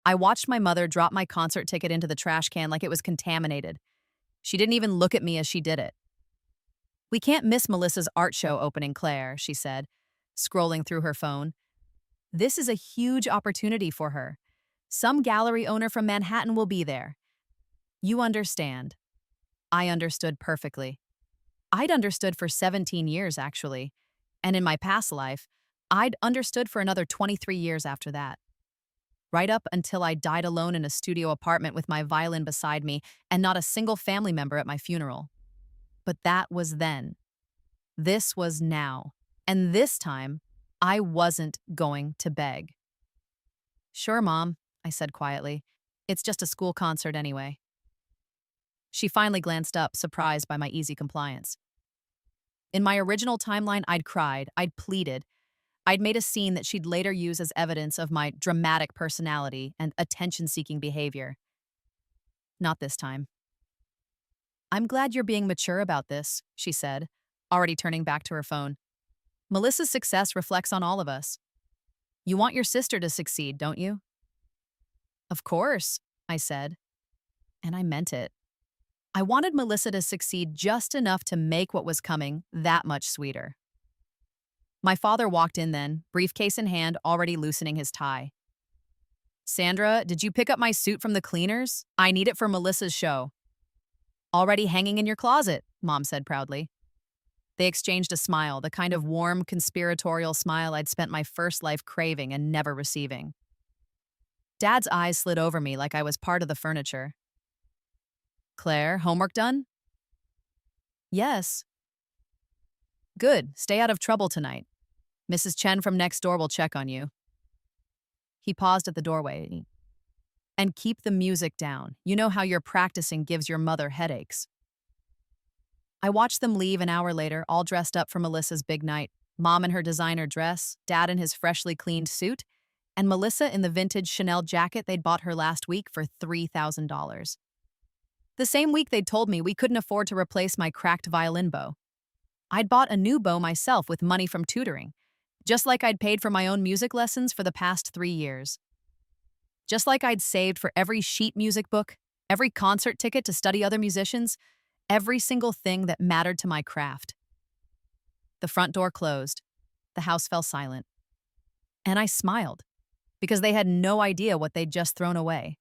I watched my mother drop my concert ticket into the trash can like it was contaminated. She didn't even look at me as she did it. "We can't miss Melissa's art show opening, Claire," she said, scrolling through her phone. "This is a huge opportunity for her. Some gallery owner from Manhattan will be there. You understand." I understood perfectly. I'd understood for 17 years, actually. And in my past life, I'd understood for another 23 years after that. Right up until I died alone in a studio apartment with my violin beside me and not a single family member at my funeral. But that was then. This was now. And this time, I wasn't going to beg. "Sure, Mom," I said quietly. "It's just a school concert anyway." She finally glanced up, surprised by my easy compliance. In my original timeline, I'd cried, I'd pleaded, I'd made a scene that she'd later use as evidence of my dramatic personality and attention-seeking behavior. Not this time. "I'm glad you're being mature about this," she said, already turning back to her phone. "Melissa's success reflects on all of us. You want your sister to succeed, don't you?" "Of course," I said, and I meant it. I wanted Melissa to succeed just enough to make what was coming that much sweeter. My father walked in then, briefcase in hand, already loosening his tie. "Sandra, did you pick up my suit from the cleaners? I need it for Melissa's show." "Already hanging in your closet," Mom said proudly. They exchanged a smile, the kind of warm, conspiratorial smile I'd spent my first life craving and never receiving. Dad's eyes slid over me like I was part of the furniture. "Claire, homework done?" "Yes." "Good. Stay out of trouble tonight. Mrs. Chen from next door will check on you." He paused at the doorway. "And keep the music down. You know how your practicing gives your mother headaches." I watched them leave an hour later, all dressed up for Melissa's big night. Mom in her designer dress, Dad in his freshly cleaned suit, and Melissa in the vintage Chanel jacket they'd bought her last week for $3,000. The same week they'd told me we couldn't afford to replace my cracked violin bow. I'd bought a new bow myself with money from tutoring, just like I'd paid for my own music lessons for the past 3 years. Just like I'd saved for every sheet music book, every concert ticket to study other musicians, every single thing that mattered to my craft. The front door closed. The house fell silent. And I smiled, because they had no idea what they'd just thrown away.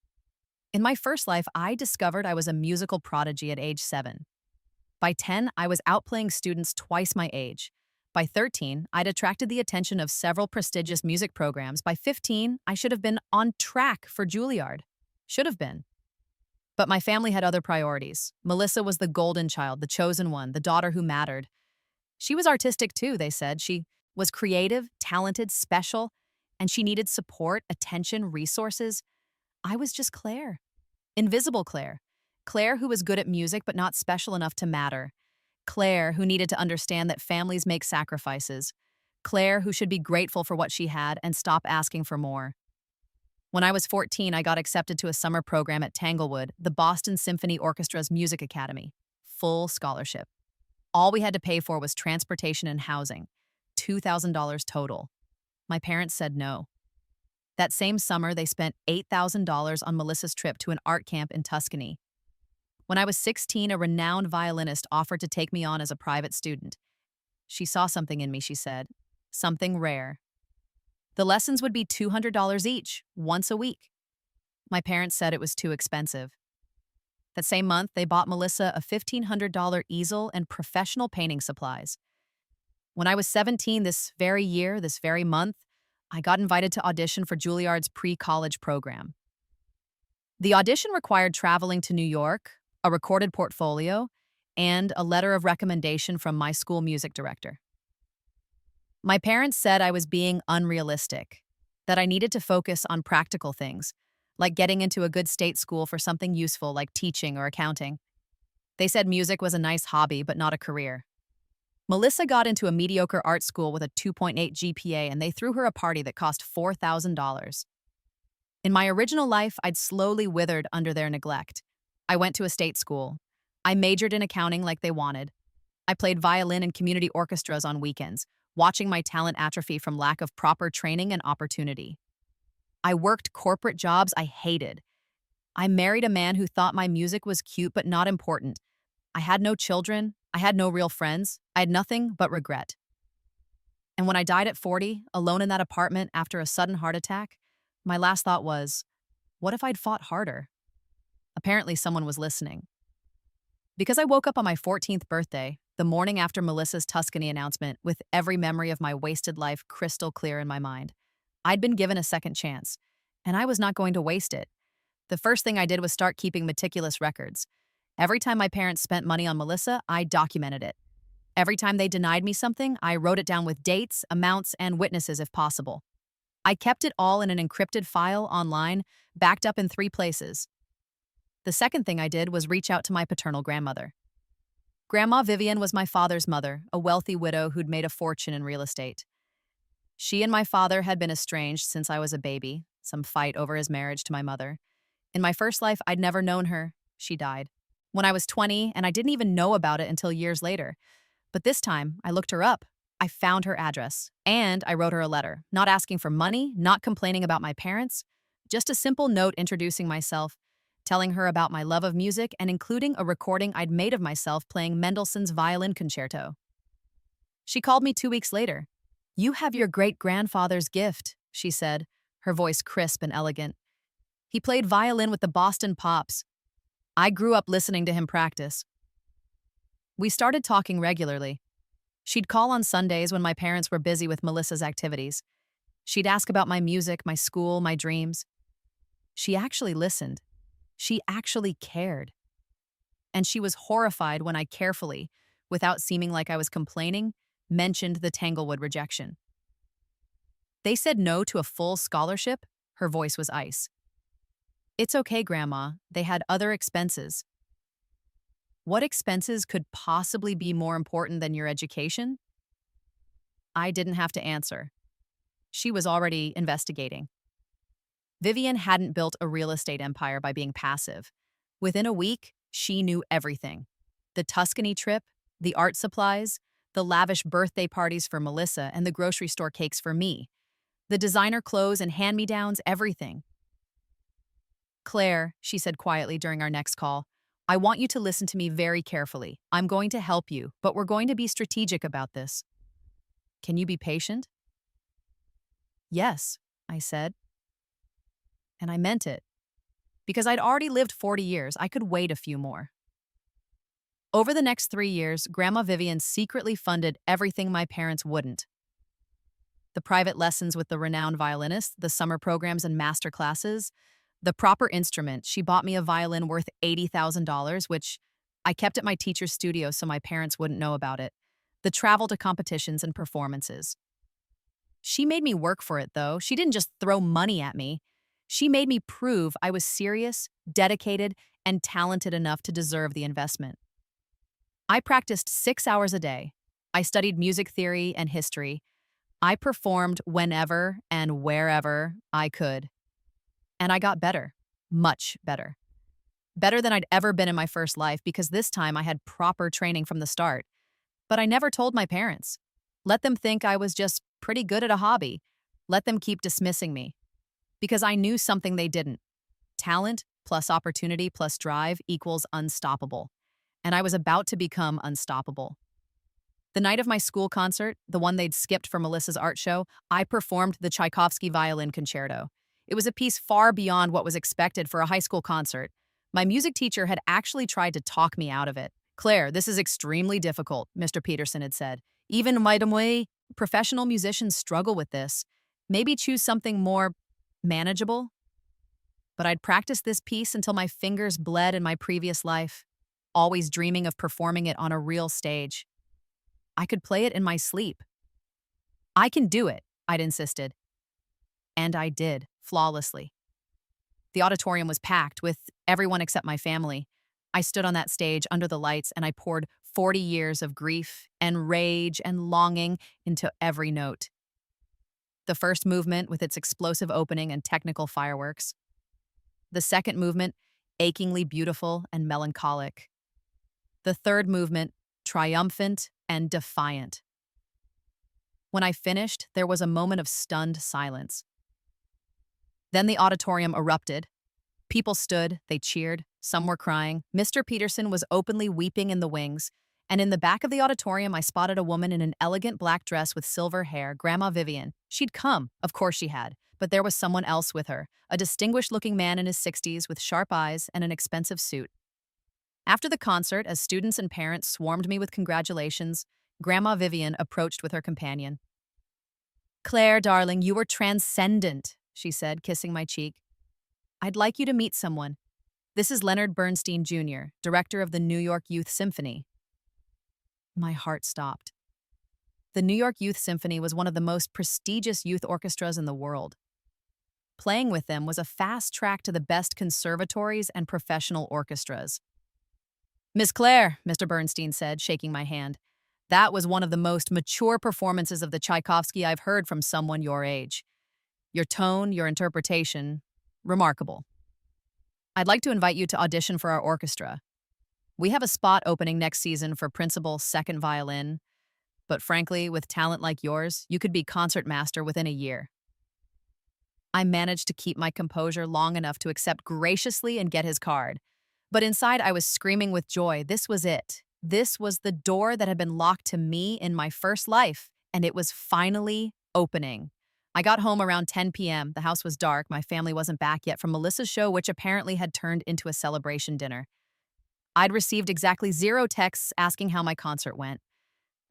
In my first life, I discovered I was a musical prodigy at age 7. By 10, I was outplaying students twice my age. By 13, I'd attracted the attention of several prestigious music programs. By 15, I should have been on track for Juilliard. Should have been. But my family had other priorities. Melissa was the golden child, the chosen one, the daughter who mattered. She was artistic too, they said. She was creative, talented, special, and she needed support, attention, resources. I was just Claire. Invisible Claire. Claire who was good at music but not special enough to matter. Claire who needed to understand that families make sacrifices. Claire who should be grateful for what she had and stop asking for more. When I was 14, I got accepted to a summer program at Tanglewood, the Boston Symphony Orchestra's music academy. Full scholarship. All we had to pay for was transportation and housing. $2,000 total. My parents said no. That same summer, they spent $8,000 on Melissa's trip to an art camp in Tuscany. When I was 16, a renowned violinist offered to take me on as a private student. She saw something in me, she said. Something rare. The lessons would be $200 each, once a week. My parents said it was too expensive. That same month, they bought Melissa a $1,500 easel and professional painting supplies. When I was 17, this very year, this very month, I got invited to audition for Juilliard's pre-college program. The audition required traveling to New York, a recorded portfolio, and a letter of recommendation from my school music director. My parents said I was being unrealistic, that I needed to focus on practical things, like getting into a good state school for something useful like teaching or accounting. They said music was a nice hobby, but not a career. Melissa got into a mediocre art school with a 2.8 GPA, and they threw her a party that cost $4,000. In my original life, I'd slowly withered under their neglect. I went to a state school. I majored in accounting like they wanted. I played violin in community orchestras on weekends, watching my talent atrophy from lack of proper training and opportunity. I worked corporate jobs I hated. I married a man who thought my music was cute but not important. I had no children. I had no real friends. I had nothing but regret. And when I died at 40, alone in that apartment after a sudden heart attack, my last thought was, what if I'd fought harder? Apparently, someone was listening. Because I woke up on my 14th birthday, the morning after Melissa's Tuscany announcement, with every memory of my wasted life crystal clear in my mind. I'd been given a second chance, and I was not going to waste it. The first thing I did was start keeping meticulous records. Every time my parents spent money on Melissa, I documented it. Every time they denied me something, I wrote it down with dates, amounts, and witnesses if possible. I kept it all in an encrypted file online, backed up in 3 places. The second thing I did was reach out to my paternal grandmother. Grandma Vivian was my father's mother, a wealthy widow who'd made a fortune in real estate. She and my father had been estranged since I was a baby, some fight over his marriage to my mother. In my first life, I'd never known her. She died when I was 20, and I didn't even know about it until years later. But this time, I looked her up. I found her address, and I wrote her a letter, not asking for money, not complaining about my parents, just a simple note introducing myself, telling her about my love of music, and including a recording I'd made of myself playing Mendelssohn's Violin Concerto. She called me 2 weeks later. "You have your great-grandfather's gift," she said, her voice crisp and elegant. "He played violin with the Boston Pops. I grew up listening to him practice." We started talking regularly. She'd call on Sundays when my parents were busy with Melissa's activities. She'd ask about my music, my school, my dreams. She actually listened. She actually cared. And she was horrified when I carefully, without seeming like I was complaining, mentioned the Tanglewood rejection. "They said no to a full scholarship?" Her voice was ice. "It's okay, Grandma. They had other expenses." "What expenses could possibly be more important than your education?" I didn't have to answer. She was already investigating. Vivian hadn't built a real estate empire by being passive. Within a week, she knew everything. The Tuscany trip, the art supplies, the lavish birthday parties for Melissa, and the grocery store cakes for me. The designer clothes and hand-me-downs, everything. "Claire," she said quietly during our next call, "I want you to listen to me very carefully. I'm going to help you, but we're going to be strategic about this. Can you be patient?" "Yes," I said. And I meant it. Because I'd already lived 40 years, I could wait a few more. Over the next 3 years, Grandma Vivian secretly funded everything my parents wouldn't. The private lessons with the renowned violinist, the summer programs and master classes, the proper instrument. She bought me a violin worth $80,000, which I kept at my teacher's studio so my parents wouldn't know about it. The travel to competitions and performances. She made me work for it, though. She didn't just throw money at me. She made me prove I was serious, dedicated, and talented enough to deserve the investment. I practiced 6 hours a day. I studied music theory and history. I performed whenever and wherever I could. And I got better, much better. Better than I'd ever been in my first life because this time I had proper training from the start. But I never told my parents. Let them think I was just pretty good at a hobby. Let them keep dismissing me. Because I knew something they didn't. Talent plus opportunity plus drive equals unstoppable. And I was about to become unstoppable. The night of my school concert, the one they'd skipped for Melissa's art show, I performed the Tchaikovsky Violin Concerto. It was a piece far beyond what was expected for a high school concert. My music teacher had actually tried to talk me out of it. "Claire, this is extremely difficult," Mr. Peterson had said. "Even my professional musicians struggle with this. Maybe choose something more manageable." But I'd practiced this piece until my fingers bled in my previous life, always dreaming of performing it on a real stage. I could play it in my sleep. "I can do it," I'd insisted. And I did, flawlessly. The auditorium was packed with everyone except my family. I stood on that stage under the lights and I poured 40 years of grief and rage and longing into every note. The first movement with its explosive opening and technical fireworks. The second movement, achingly beautiful and melancholic. The third movement, triumphant and defiant. When I finished, there was a moment of stunned silence. Then the auditorium erupted. People stood, they cheered, some were crying. Mr. Peterson was openly weeping in the wings, and in the back of the auditorium I spotted a woman in an elegant black dress with silver hair, Grandma Vivian. She'd come, of course she had, but there was someone else with her, a distinguished-looking man in his 60s with sharp eyes and an expensive suit. After the concert, as students and parents swarmed me with congratulations, Grandma Vivian approached with her companion. "Claire, darling, you were transcendent," she said, kissing my cheek. "I'd like you to meet someone. This is Leonard Bernstein, Jr., director of the New York Youth Symphony." My heart stopped. The New York Youth Symphony was one of the most prestigious youth orchestras in the world. Playing with them was a fast track to the best conservatories and professional orchestras. "Miss Claire," Mr. Bernstein said, shaking my hand, "that was one of the most mature performances of the Tchaikovsky I've heard from someone your age. Your tone, your interpretation, remarkable. I'd like to invite you to audition for our orchestra. We have a spot opening next season for principal second violin, but frankly, with talent like yours, you could be concertmaster within a year." I managed to keep my composure long enough to accept graciously and get his card. But inside, I was screaming with joy. This was it. This was the door that had been locked to me in my first life, and it was finally opening. I got home around 10 p.m. The house was dark. My family wasn't back yet from Melissa's show, which apparently had turned into a celebration dinner. I'd received exactly 0 texts asking how my concert went.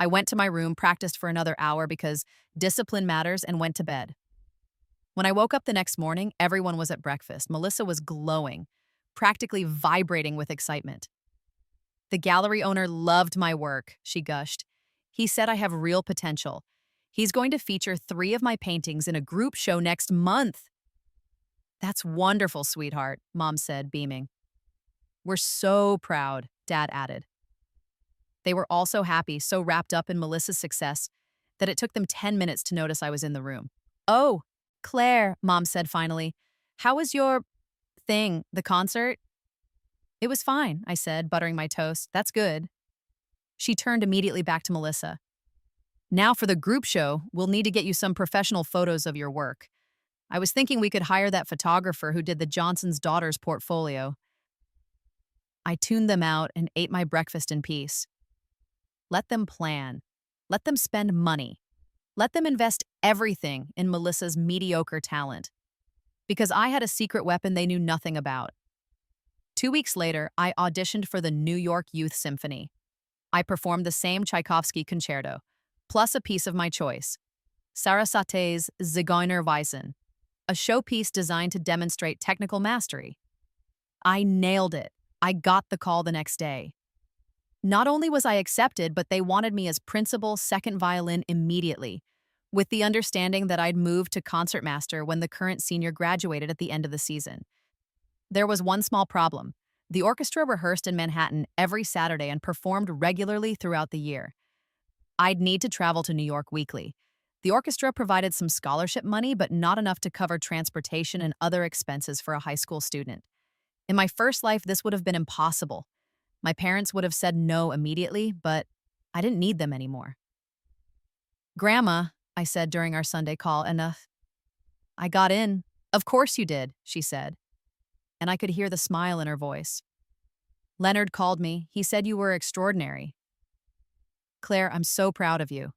I went to my room, practiced for another hour because discipline matters, and went to bed. When I woke up the next morning, everyone was at breakfast. Melissa was glowing, practically vibrating with excitement. "The gallery owner loved my work," she gushed. "He said I have real potential. He's going to feature 3 of my paintings in a group show next month." "That's wonderful, sweetheart," Mom said, beaming. "We're so proud," Dad added. They were all so happy, so wrapped up in Melissa's success, that it took them 10 minutes to notice I was in the room. "Oh, Claire," Mom said finally, "how was your the concert?" "It was fine," I said, buttering my toast. "That's good." She turned immediately back to Melissa. "Now for the group show, we'll need to get you some professional photos of your work. I was thinking we could hire that photographer who did the Johnson's daughter's portfolio." I tuned them out and ate my breakfast in peace. Let them plan. Let them spend money. Let them invest everything in Melissa's mediocre talent. Because I had a secret weapon they knew nothing about. 2 weeks later, I auditioned for the New York Youth Symphony. I performed the same Tchaikovsky concerto, plus a piece of my choice, Sarasate's Zigeunerweisen, a showpiece designed to demonstrate technical mastery. I nailed it. I got the call the next day. Not only was I accepted, but they wanted me as principal second violin immediately, with the understanding that I'd moved to concertmaster when the current senior graduated at the end of the season. There was one small problem. The orchestra rehearsed in Manhattan every Saturday and performed regularly throughout the year. I'd need to travel to New York weekly. The orchestra provided some scholarship money, but not enough to cover transportation and other expenses for a high school student. In my first life, this would have been impossible. My parents would have said no immediately, but I didn't need them anymore. "Grandma," I said during our Sunday call, I got in. "Of course you did," she said, and I could hear the smile in her voice. "Leonard called me. He said you were extraordinary." "Claire, I'm so proud of you."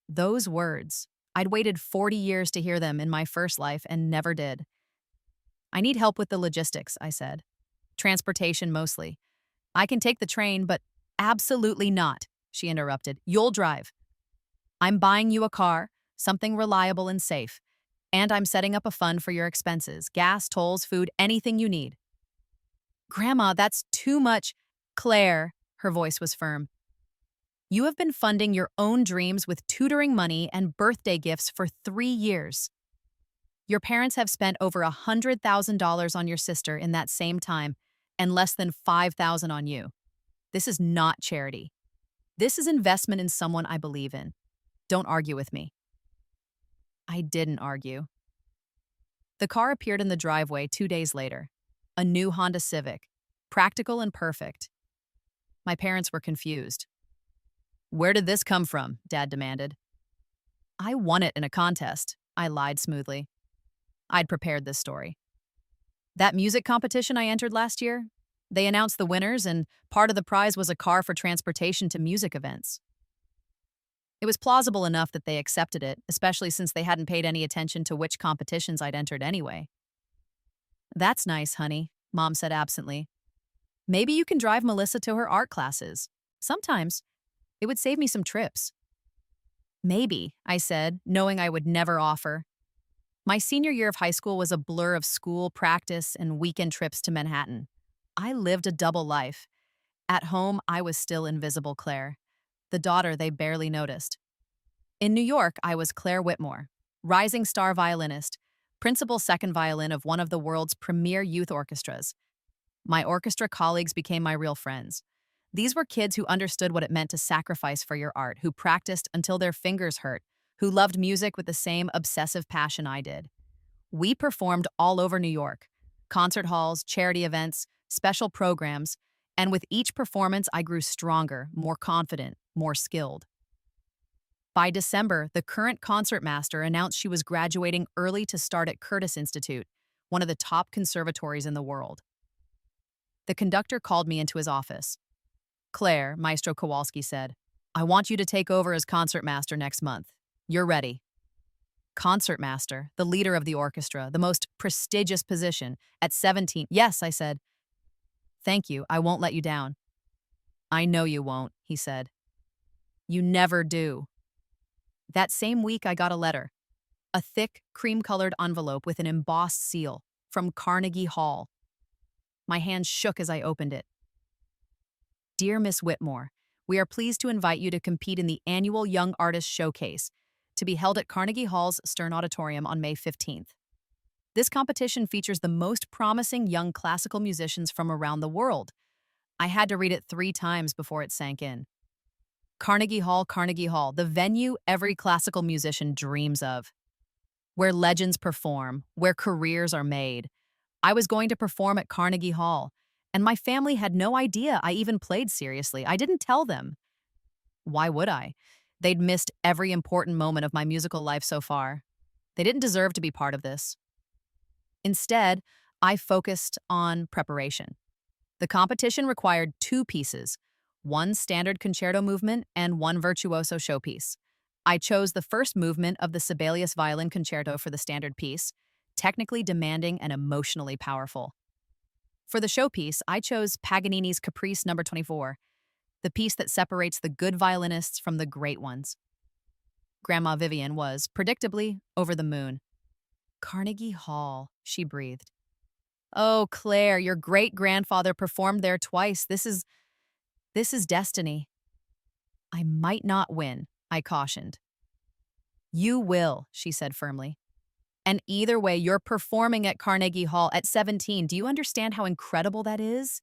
Those words, I'd waited 40 years to hear them in my first life and never did. "I need help with the logistics," I said. "Transportation mostly. I can take the train, but—" "Absolutely not," she interrupted. "You'll drive. I'm buying you a car, something reliable and safe, and I'm setting up a fund for your expenses, gas, tolls, food, anything you need." "Grandma, that's too much." "Claire," her voice was firm, "you have been funding your own dreams with tutoring money and birthday gifts for 3 years. Your parents have spent over $100,000 on your sister in that same time, and less than $5,000 on you. This is not charity. This is investment in someone I believe in. Don't argue with me." I didn't argue. The car appeared in the driveway 2 days later. A new Honda Civic, practical and perfect. My parents were confused. "Where did this come from?" Dad demanded. "I won it in a contest," I lied smoothly. I'd prepared this story. That music competition I entered last year, they announced the winners, and part of the prize was a car for transportation to music events. It was plausible enough that they accepted it, especially since they hadn't paid any attention to which competitions I'd entered anyway. That's nice, honey, Mom said absently. Maybe you can drive Melissa to her art classes. Sometimes. It would save me some trips. Maybe, I said, knowing I would never offer. My senior year of high school was a blur of school, practice, and weekend trips to Manhattan. I lived a double life. At home, I was still invisible Claire, the daughter they barely noticed. In New York, I was Claire Whitmore, rising star violinist, principal second violin of one of the world's premier youth orchestras. My orchestra colleagues became my real friends. These were kids who understood what it meant to sacrifice for your art, who practiced until their fingers hurt, who loved music with the same obsessive passion I did. We performed all over New York, concert halls, charity events, special programs, and with each performance I grew stronger, more confident, more skilled. By December, the current concertmaster announced she was graduating early to start at Curtis Institute, one of the top conservatories in the world. The conductor called me into his office. Claire, Maestro Kowalski said, I want you to take over as concertmaster next month. You're ready. Concertmaster, the leader of the orchestra, the most prestigious position, at 17. Yes, I said. Thank you, I won't let you down. I know you won't, he said. You never do. That same week, I got a letter. A thick, cream-colored envelope with an embossed seal from Carnegie Hall. My hand shook as I opened it. Dear Miss Whitmore, we are pleased to invite you to compete in the annual Young Artist Showcase, to be held at Carnegie Hall's Stern Auditorium on May 15th. This competition features the most promising young classical musicians from around the world. I had to read it 3 times before it sank in. Carnegie Hall, the venue every classical musician dreams of. Where legends perform, where careers are made. I was going to perform at Carnegie Hall, and my family had no idea I even played seriously. I didn't tell them. Why would I? They'd missed every important moment of my musical life so far. They didn't deserve to be part of this. Instead, I focused on preparation. The competition required 2 pieces, 1 standard concerto movement and 1 virtuoso showpiece. I chose the first movement of the Sibelius Violin Concerto for the standard piece, technically demanding and emotionally powerful. For the showpiece, I chose Paganini's Caprice No. 24, the piece that separates the good violinists from the great ones. Grandma Vivian was, predictably, over the moon. Carnegie Hall, she breathed. Oh, Claire, your great-grandfather performed there twice. This is destiny. I might not win, I cautioned. You will, she said firmly. And either way, you're performing at Carnegie Hall at 17. Do you understand how incredible that is?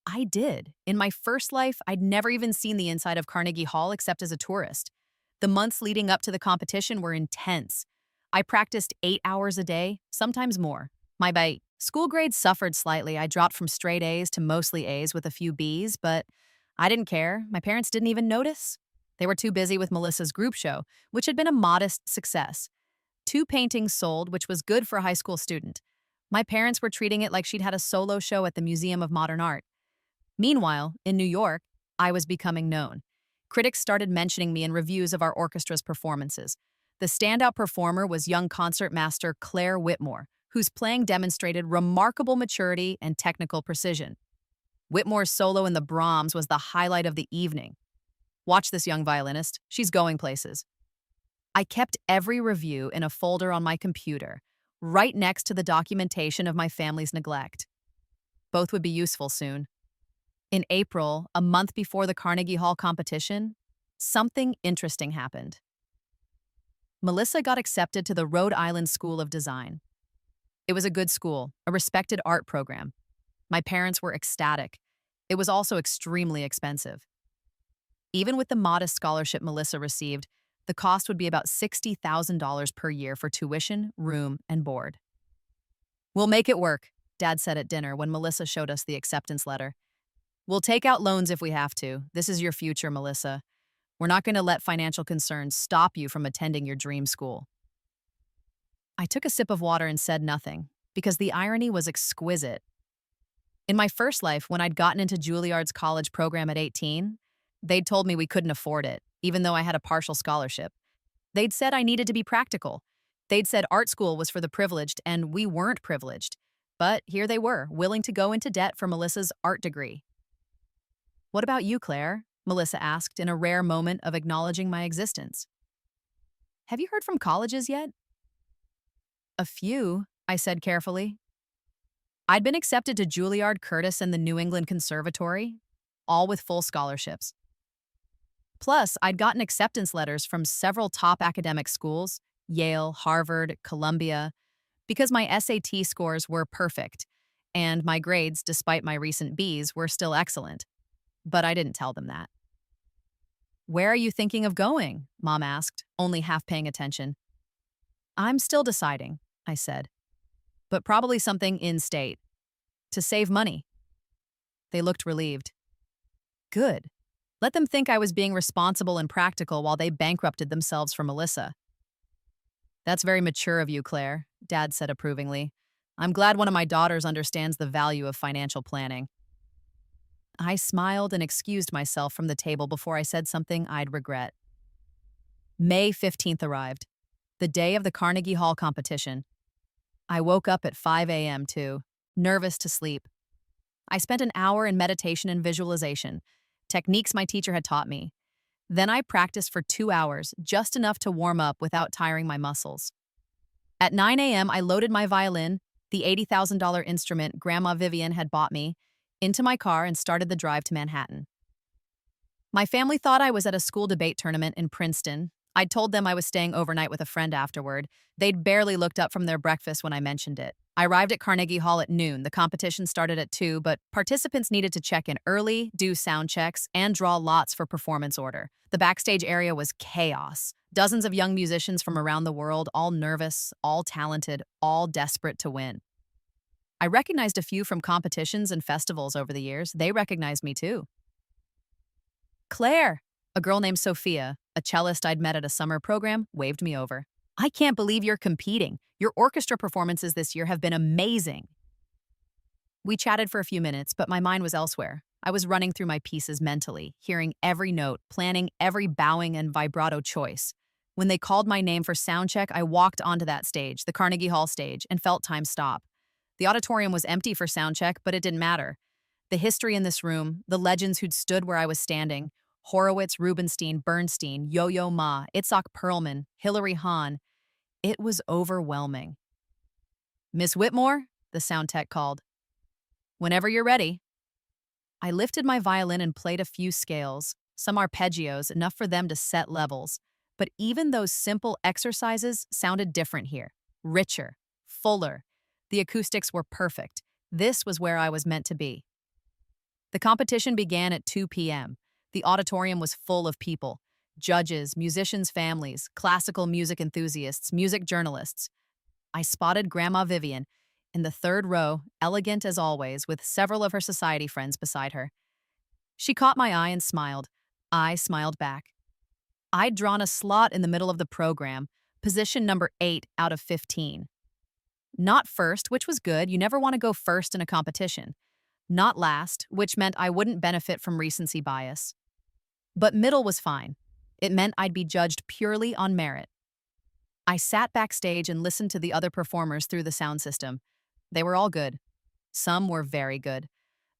I did. In my first life, I'd never even seen the inside of Carnegie Hall except as a tourist. The months leading up to the competition were intense. I practiced 8 hours a day, sometimes more. My school grades suffered slightly. I dropped from straight A's to mostly A's with a few B's, but I didn't care. My parents didn't even notice. They were too busy with Melissa's group show, which had been a modest success. 2 paintings sold, which was good for a high school student. My parents were treating it like she'd had a solo show at the Museum of Modern Art. Meanwhile, in New York, I was becoming known. Critics started mentioning me in reviews of our orchestra's performances. The standout performer was young concertmaster Claire Whitmore, whose playing demonstrated remarkable maturity and technical precision. Whitmore's solo in the Brahms was the highlight of the evening. Watch this young violinist. She's going places. I kept every review in a folder on my computer, right next to the documentation of my family's neglect. Both would be useful soon. In April, a month before the Carnegie Hall competition, something interesting happened. Melissa got accepted to the Rhode Island School of Design. It was a good school, a respected art program. My parents were ecstatic. It was also extremely expensive. Even with the modest scholarship Melissa received, the cost would be about $60,000 per year for tuition, room, and board. We'll make it work, Dad said at dinner when Melissa showed us the acceptance letter. We'll take out loans if we have to. This is your future, Melissa. We're not going to let financial concerns stop you from attending your dream school. I took a sip of water and said nothing, because the irony was exquisite. In my first life, when I'd gotten into Juilliard's college program at 18, they'd told me we couldn't afford it, even though I had a partial scholarship. They'd said I needed to be practical. They'd said art school was for the privileged, and we weren't privileged. But here they were, willing to go into debt for Melissa's art degree. "What about you, Claire?" Melissa asked in a rare moment of acknowledging my existence. "Have you heard from colleges yet?" "A few," I said carefully. I'd been accepted to Juilliard, Curtis, and the New England Conservatory, all with full scholarships. Plus, I'd gotten acceptance letters from several top academic schools, Yale, Harvard, Columbia, because my SAT scores were perfect, and my grades, despite my recent Bs, were still excellent. But I didn't tell them that. "Where are you thinking of going?" Mom asked, only half paying attention. "I'm still deciding," I said, "but probably something in-state, to save money." They looked relieved. Good. Let them think I was being responsible and practical while they bankrupted themselves for Melissa. "That's very mature of you, Claire," Dad said approvingly. "I'm glad one of my daughters understands the value of financial planning." I smiled and excused myself from the table before I said something I'd regret. May 15th arrived, the day of the Carnegie Hall competition. I woke up at 5 a.m. too, nervous to sleep. I spent an hour in meditation and visualization, techniques my teacher had taught me. Then I practiced for 2 hours, just enough to warm up without tiring my muscles. At 9 a.m., I loaded my violin, the $80,000 instrument Grandma Vivian had bought me, into my car and started the drive to Manhattan. My family thought I was at a school debate tournament in Princeton. I'd told them I was staying overnight with a friend afterward. They'd barely looked up from their breakfast when I mentioned it. I arrived at Carnegie Hall at noon. The competition started at 2, but participants needed to check in early, do sound checks, and draw lots for performance order. The backstage area was chaos. Dozens of young musicians from around the world, all nervous, all talented, all desperate to win. I recognized a few from competitions and festivals over the years. They recognized me too. "Claire," a girl named Sophia, a cellist I'd met at a summer program, waved me over. "I can't believe you're competing. Your orchestra performances this year have been amazing." We chatted for a few minutes, but my mind was elsewhere. I was running through my pieces mentally, hearing every note, planning every bowing and vibrato choice. When they called my name for soundcheck, I walked onto that stage, the Carnegie Hall stage, and felt time stop. The auditorium was empty for soundcheck, but it didn't matter. The history in this room, the legends who'd stood where I was standing, Horowitz, Rubinstein, Bernstein, Yo-Yo Ma, Itzhak Perlman, Hilary Hahn, it was overwhelming. "Miss Whitmore," the sound tech called. "Whenever you're ready." I lifted my violin and played a few scales, some arpeggios, enough for them to set levels. But even those simple exercises sounded different here. Richer, fuller. The acoustics were perfect. This was where I was meant to be. The competition began at 2 p.m. The auditorium was full of people. Judges, musicians' families, classical music enthusiasts, music journalists. I spotted Grandma Vivian in the third row, elegant as always, with several of her society friends beside her. She caught my eye and smiled. I smiled back. I'd drawn a slot in the middle of the program, position number 8 out of 15. Not first, which was good. You never want to go first in a competition. Not last, which meant I wouldn't benefit from recency bias. But middle was fine. It meant I'd be judged purely on merit. I sat backstage and listened to the other performers through the sound system. They were all good. Some were very good.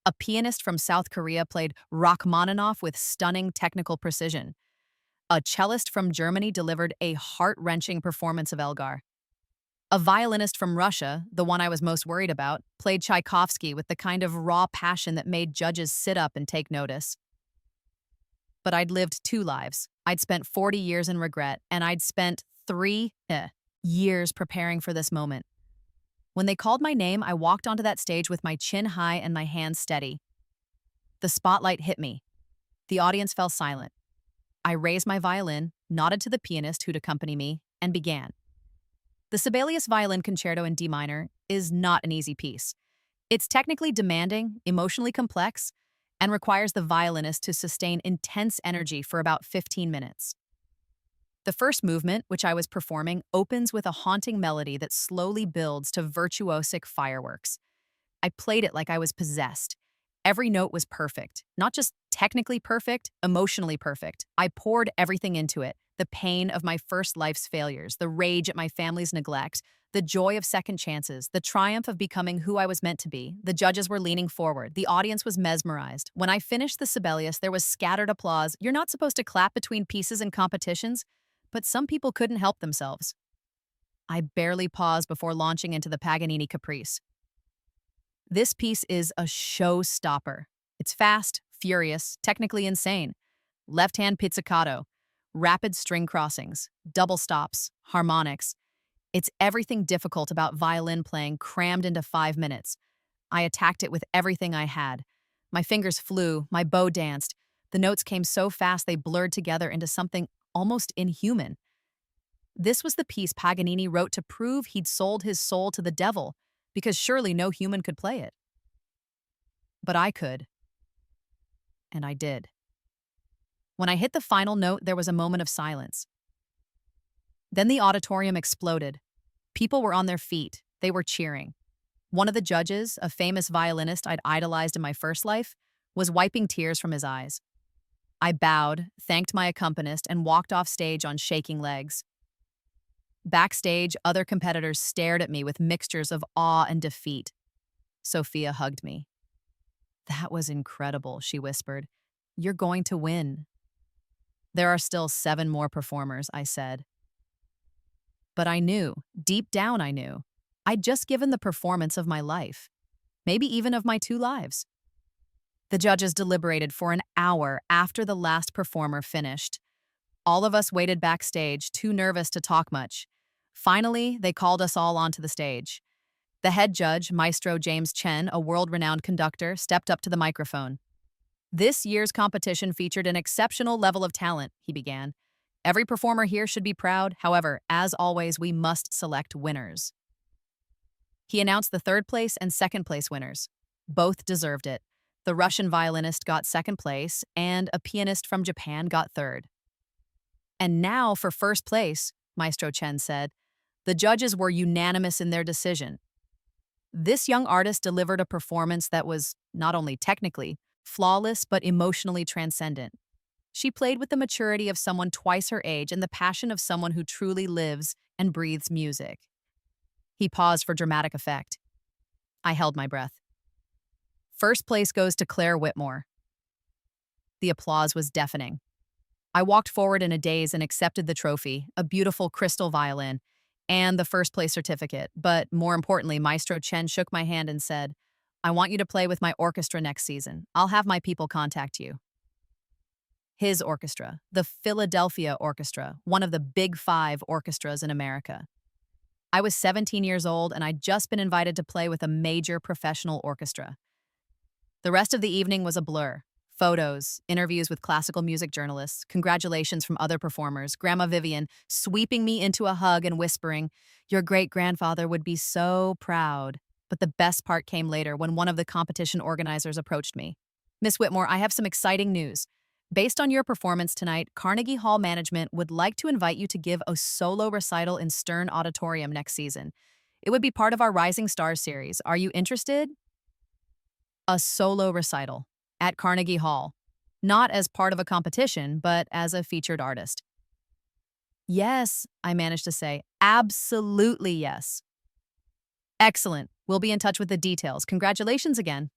A pianist from South Korea played Rachmaninoff with stunning technical precision. A cellist from Germany delivered a heart-wrenching performance of Elgar. A violinist from Russia, the one I was most worried about, played Tchaikovsky with the kind of raw passion that made judges sit up and take notice. But I'd lived 2 lives. I'd spent 40 years in regret, and I'd spent 3 years preparing for this moment. When they called my name, I walked onto that stage with my chin high and my hands steady. The spotlight hit me. The audience fell silent. I raised my violin, nodded to the pianist who'd accompany me, and began. The Sibelius Violin Concerto in D minor is not an easy piece. It's technically demanding, emotionally complex, and requires the violinist to sustain intense energy for about 15 minutes. The first movement, which I was performing, opens with a haunting melody that slowly builds to virtuosic fireworks. I played it like I was possessed. Every note was perfect, not just technically perfect, emotionally perfect. I poured everything into it: the pain of my first life's failures, the rage at my family's neglect, the joy of second chances, the triumph of becoming who I was meant to be. The judges were leaning forward. The audience was mesmerized. When I finished the Sibelius, there was scattered applause. You're not supposed to clap between pieces in competitions, but some people couldn't help themselves. I barely paused before launching into the Paganini Caprice. This piece is a showstopper. It's fast, furious, technically insane. Left-hand pizzicato, rapid string crossings, double stops, harmonics. It's everything difficult about violin playing crammed into 5 minutes. I attacked it with everything I had. My fingers flew, my bow danced. The notes came so fast they blurred together into something almost inhuman. This was the piece Paganini wrote to prove he'd sold his soul to the devil, because surely no human could play it. But I could. And I did. When I hit the final note, there was a moment of silence. Then the auditorium exploded. People were on their feet. They were cheering. One of the judges, a famous violinist I'd idolized in my first life, was wiping tears from his eyes. I bowed, thanked my accompanist, and walked off stage on shaking legs. Backstage, other competitors stared at me with mixtures of awe and defeat. Sophia hugged me. "That was incredible," she whispered. "You're going to win." "There are still 7 more performers," I said. But I knew, deep down I knew, I'd just given the performance of my life, maybe even of my 2 lives. The judges deliberated for an hour after the last performer finished. All of us waited backstage, too nervous to talk much. Finally, they called us all onto the stage. The head judge, Maestro James Chen, a world-renowned conductor, stepped up to the microphone. "This year's competition featured an exceptional level of talent," he began. "Every performer here should be proud. However, as always, we must select winners." He announced the 3rd place and 2nd place winners. Both deserved it. The Russian violinist got 2nd place, and a pianist from Japan got 3rd. "And now for 1st place," Maestro Chen said. The judges were unanimous in their decision. This young artist delivered a performance that was not only technically flawless, but emotionally transcendent. She played with the maturity of someone twice her age and the passion of someone who truly lives and breathes music. He paused for dramatic effect. I held my breath. "First place goes to Claire Whitmore." The applause was deafening. I walked forward in a daze and accepted the trophy, a beautiful crystal violin, and the 1st place certificate. But more importantly, Maestro Chen shook my hand and said, "I want you to play with my orchestra next season. I'll have my people contact you." His orchestra, the Philadelphia Orchestra, one of the Big 5 orchestras in America. I was 17 years old, and I'd just been invited to play with a major professional orchestra. The rest of the evening was a blur. Photos, interviews with classical music journalists, congratulations from other performers, Grandma Vivian sweeping me into a hug and whispering, "Your great-grandfather would be so proud." But the best part came later when one of the competition organizers approached me. "Miss Whitmore, I have some exciting news. Based on your performance tonight, Carnegie Hall management would like to invite you to give a solo recital in Stern Auditorium next season. It would be part of our Rising Stars series. Are you interested?" A solo recital at Carnegie Hall, not as part of a competition, but as a featured artist. "Yes," I managed to say. "Absolutely yes." "Excellent. We'll be in touch with the details. Congratulations again."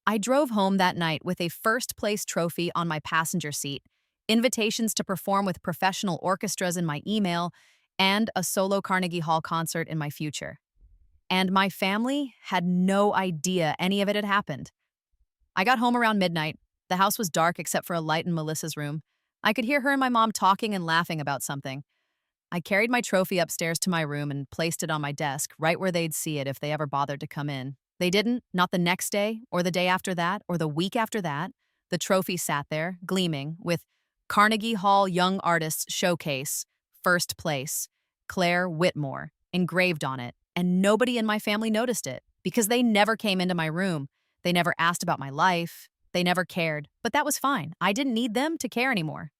I drove home that night with a 1st place trophy on my passenger seat, invitations to perform with professional orchestras in my email, and a solo Carnegie Hall concert in my future. And my family had no idea any of it had happened. I got home around midnight. The house was dark except for a light in Melissa's room. I could hear her and my mom talking and laughing about something. I carried my trophy upstairs to my room and placed it on my desk, right where they'd see it if they ever bothered to come in. They didn't, not the next day, or the day after that, or the week after that. The trophy sat there, gleaming, with Carnegie Hall Young Artists Showcase, 1st place, Claire Whitmore, engraved on it, and nobody in my family noticed it, because they never came into my room. They never asked about my life. They never cared, but that was fine. I didn't need them to care anymore.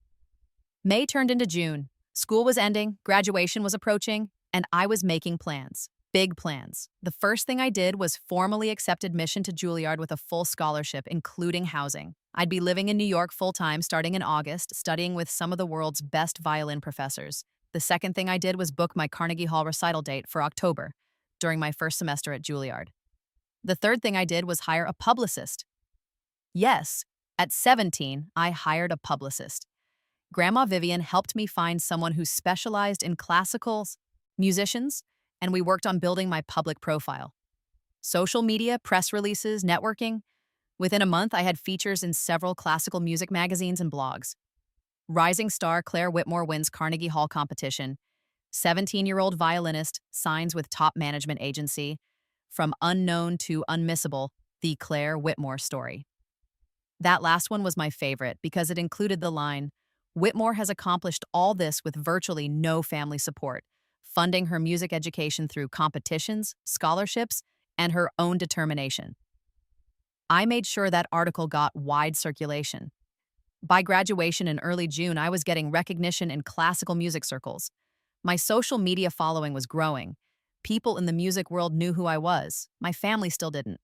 May turned into June. School was ending, graduation was approaching, and I was making plans. Big plans. The first thing I did was formally accept admission to Juilliard with a full scholarship, including housing. I'd be living in New York full-time starting in August, studying with some of the world's best violin professors. The second thing I did was book my Carnegie Hall recital date for October, during my first semester at Juilliard. The third thing I did was hire a publicist. Yes, at 17, I hired a publicist. Grandma Vivian helped me find someone who specialized in classicals, musicians, and we worked on building my public profile. Social media, press releases, networking. Within a month, I had features in several classical music magazines and blogs. Rising star Claire Whitmore wins Carnegie Hall competition. 17-year-old violinist signs with top management agency. From unknown to unmissable, the Claire Whitmore story. That last one was my favorite because it included the line, Whitmore has accomplished all this with virtually no family support, funding her music education through competitions, scholarships, and her own determination. I made sure that article got wide circulation. By graduation in early June, I was getting recognition in classical music circles. My social media following was growing. People in the music world knew who I was. My family still didn't.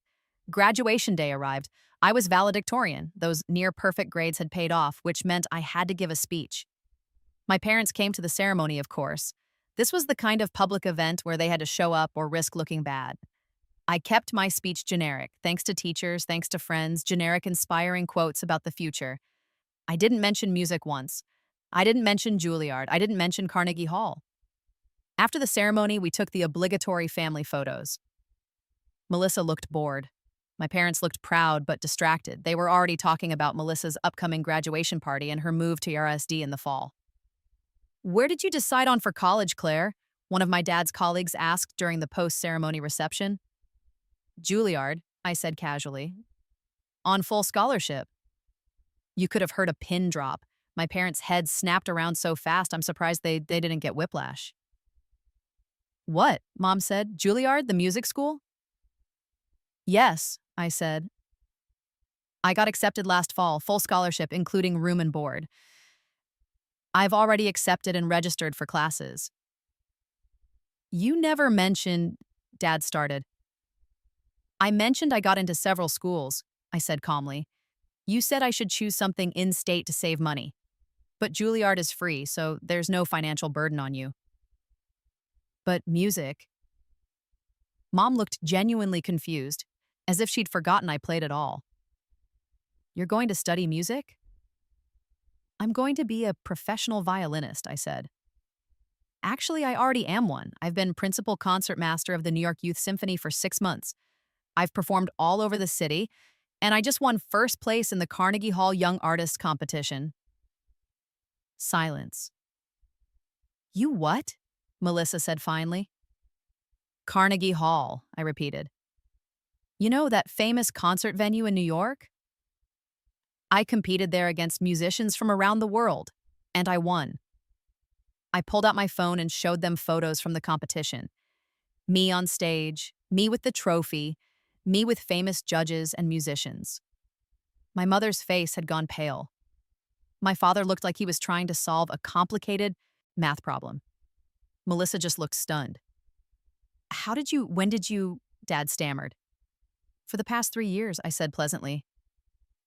Graduation day arrived. I was valedictorian. Those near-perfect grades had paid off, which meant I had to give a speech. My parents came to the ceremony, of course. This was the kind of public event where they had to show up or risk looking bad. I kept my speech generic, thanks to teachers, thanks to friends, generic inspiring quotes about the future. I didn't mention music once. I didn't mention Juilliard. I didn't mention Carnegie Hall. After the ceremony, we took the obligatory family photos. Melissa looked bored. My parents looked proud but distracted. They were already talking about Melissa's upcoming graduation party and her move to RSD in the fall. "Where did you decide on for college, Claire?" one of my dad's colleagues asked during the post-ceremony reception. "Juilliard," I said casually. "On full scholarship." You could have heard a pin drop. My parents' heads snapped around so fast I'm surprised they didn't get whiplash. "What?" Mom said. "Juilliard, the music school?" "Yes," I said. "I got accepted last fall, full scholarship, including room and board. I've already accepted and registered for classes." "You never mentioned," Dad started. "I mentioned I got into several schools," I said calmly. "You said I should choose something in-state to save money. But Juilliard is free, so there's no financial burden on you." "But music." Mom looked genuinely confused, as if she'd forgotten I played at all. "You're going to study music?" "I'm going to be a professional violinist," I said. "Actually, I already am one. I've been principal concertmaster of the New York Youth Symphony for 6 months. I've performed all over the city, and I just won first place in the Carnegie Hall Young Artists competition." Silence. "You what?" Melissa said finally. "Carnegie Hall," I repeated. "You know that famous concert venue in New York? I competed there against musicians from around the world, and I won." I pulled out my phone and showed them photos from the competition. Me on stage, me with the trophy, me with famous judges and musicians. My mother's face had gone pale. My father looked like he was trying to solve a complicated math problem. Melissa just looked stunned. When did you, Dad stammered. "For the past 3 years," I said pleasantly.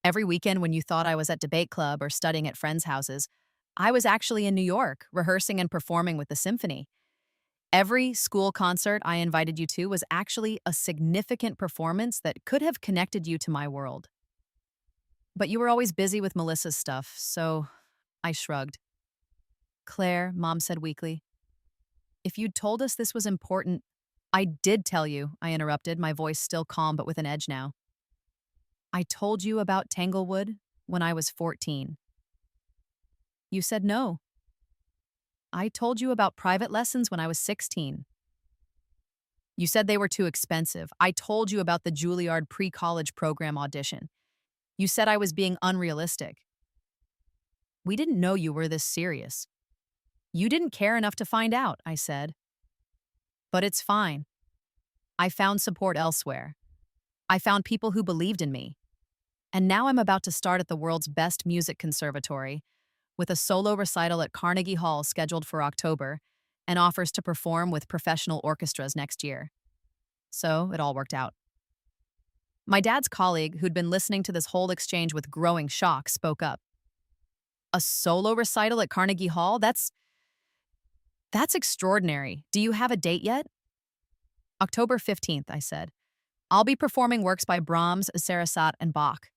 "Every weekend when you thought I was at debate club or studying at friends' houses, I was actually in New York, rehearsing and performing with the symphony. Every school concert I invited you to was actually a significant performance that could have connected you to my world. But you were always busy with Melissa's stuff, so," I shrugged. "Claire," Mom said weakly, "if you'd told us this was important—" "I did tell you," I interrupted, my voice still calm but with an edge now. "I told you about Tanglewood when I was 14. You said no. I told you about private lessons when I was 16. You said they were too expensive. I told you about the Juilliard pre-college program audition. You said I was being unrealistic. We didn't know you were this serious. You didn't care enough to find out," I said. "But it's fine. I found support elsewhere. I found people who believed in me. And now I'm about to start at the world's best music conservatory, with a solo recital at Carnegie Hall scheduled for October and offers to perform with professional orchestras next year. So it all worked out. My dad's colleague, who'd been listening to this whole exchange with growing shock, spoke up. A solo recital at Carnegie Hall? That's extraordinary. Do you have a date yet? October 15th, I said. I'll be performing works by Brahms, Sarasate, and Bach.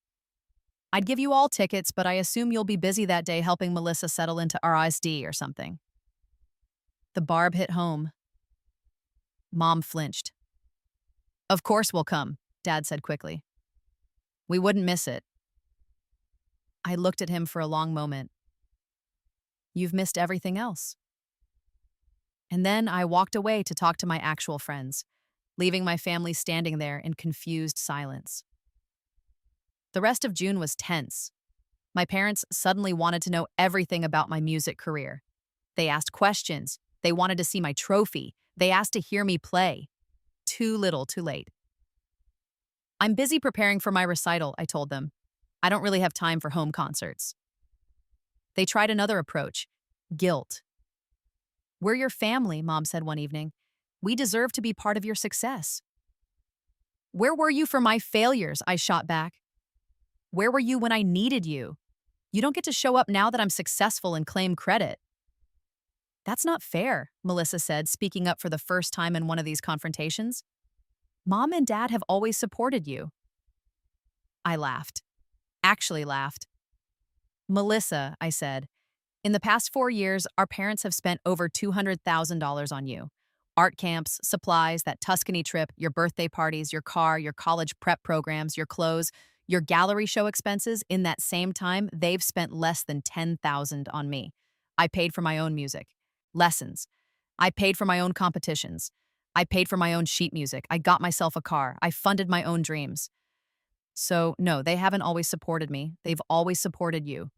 I'd give you all tickets, but I assume you'll be busy that day helping Melissa settle into RISD or something. The barb hit home. Mom flinched. Of course we'll come, Dad said quickly. We wouldn't miss it. I looked at him for a long moment. You've missed everything else. And then I walked away to talk to my actual friends, leaving my family standing there in confused silence. The rest of June was tense. My parents suddenly wanted to know everything about my music career. They asked questions. They wanted to see my trophy. They asked to hear me play. Too little, too late. I'm busy preparing for my recital, I told them. I don't really have time for home concerts. They tried another approach, guilt. We're your family, Mom said one evening. We deserve to be part of your success. Where were you for my failures? I shot back. Where were you when I needed you? You don't get to show up now that I'm successful and claim credit. That's not fair, Melissa said, speaking up for the first time in one of these confrontations. Mom and Dad have always supported you. I laughed. Actually laughed. Melissa, I said, in the past 4 years, our parents have spent over $200,000 on you. Art camps, supplies, that Tuscany trip, your birthday parties, your car, your college prep programs, your clothes, your gallery show expenses. In that same time, they've spent less than $10,000 on me. I paid for my own music, lessons. I paid for my own competitions. I paid for my own sheet music. I got myself a car. I funded my own dreams. So, no, they haven't always supported me. They've always supported you.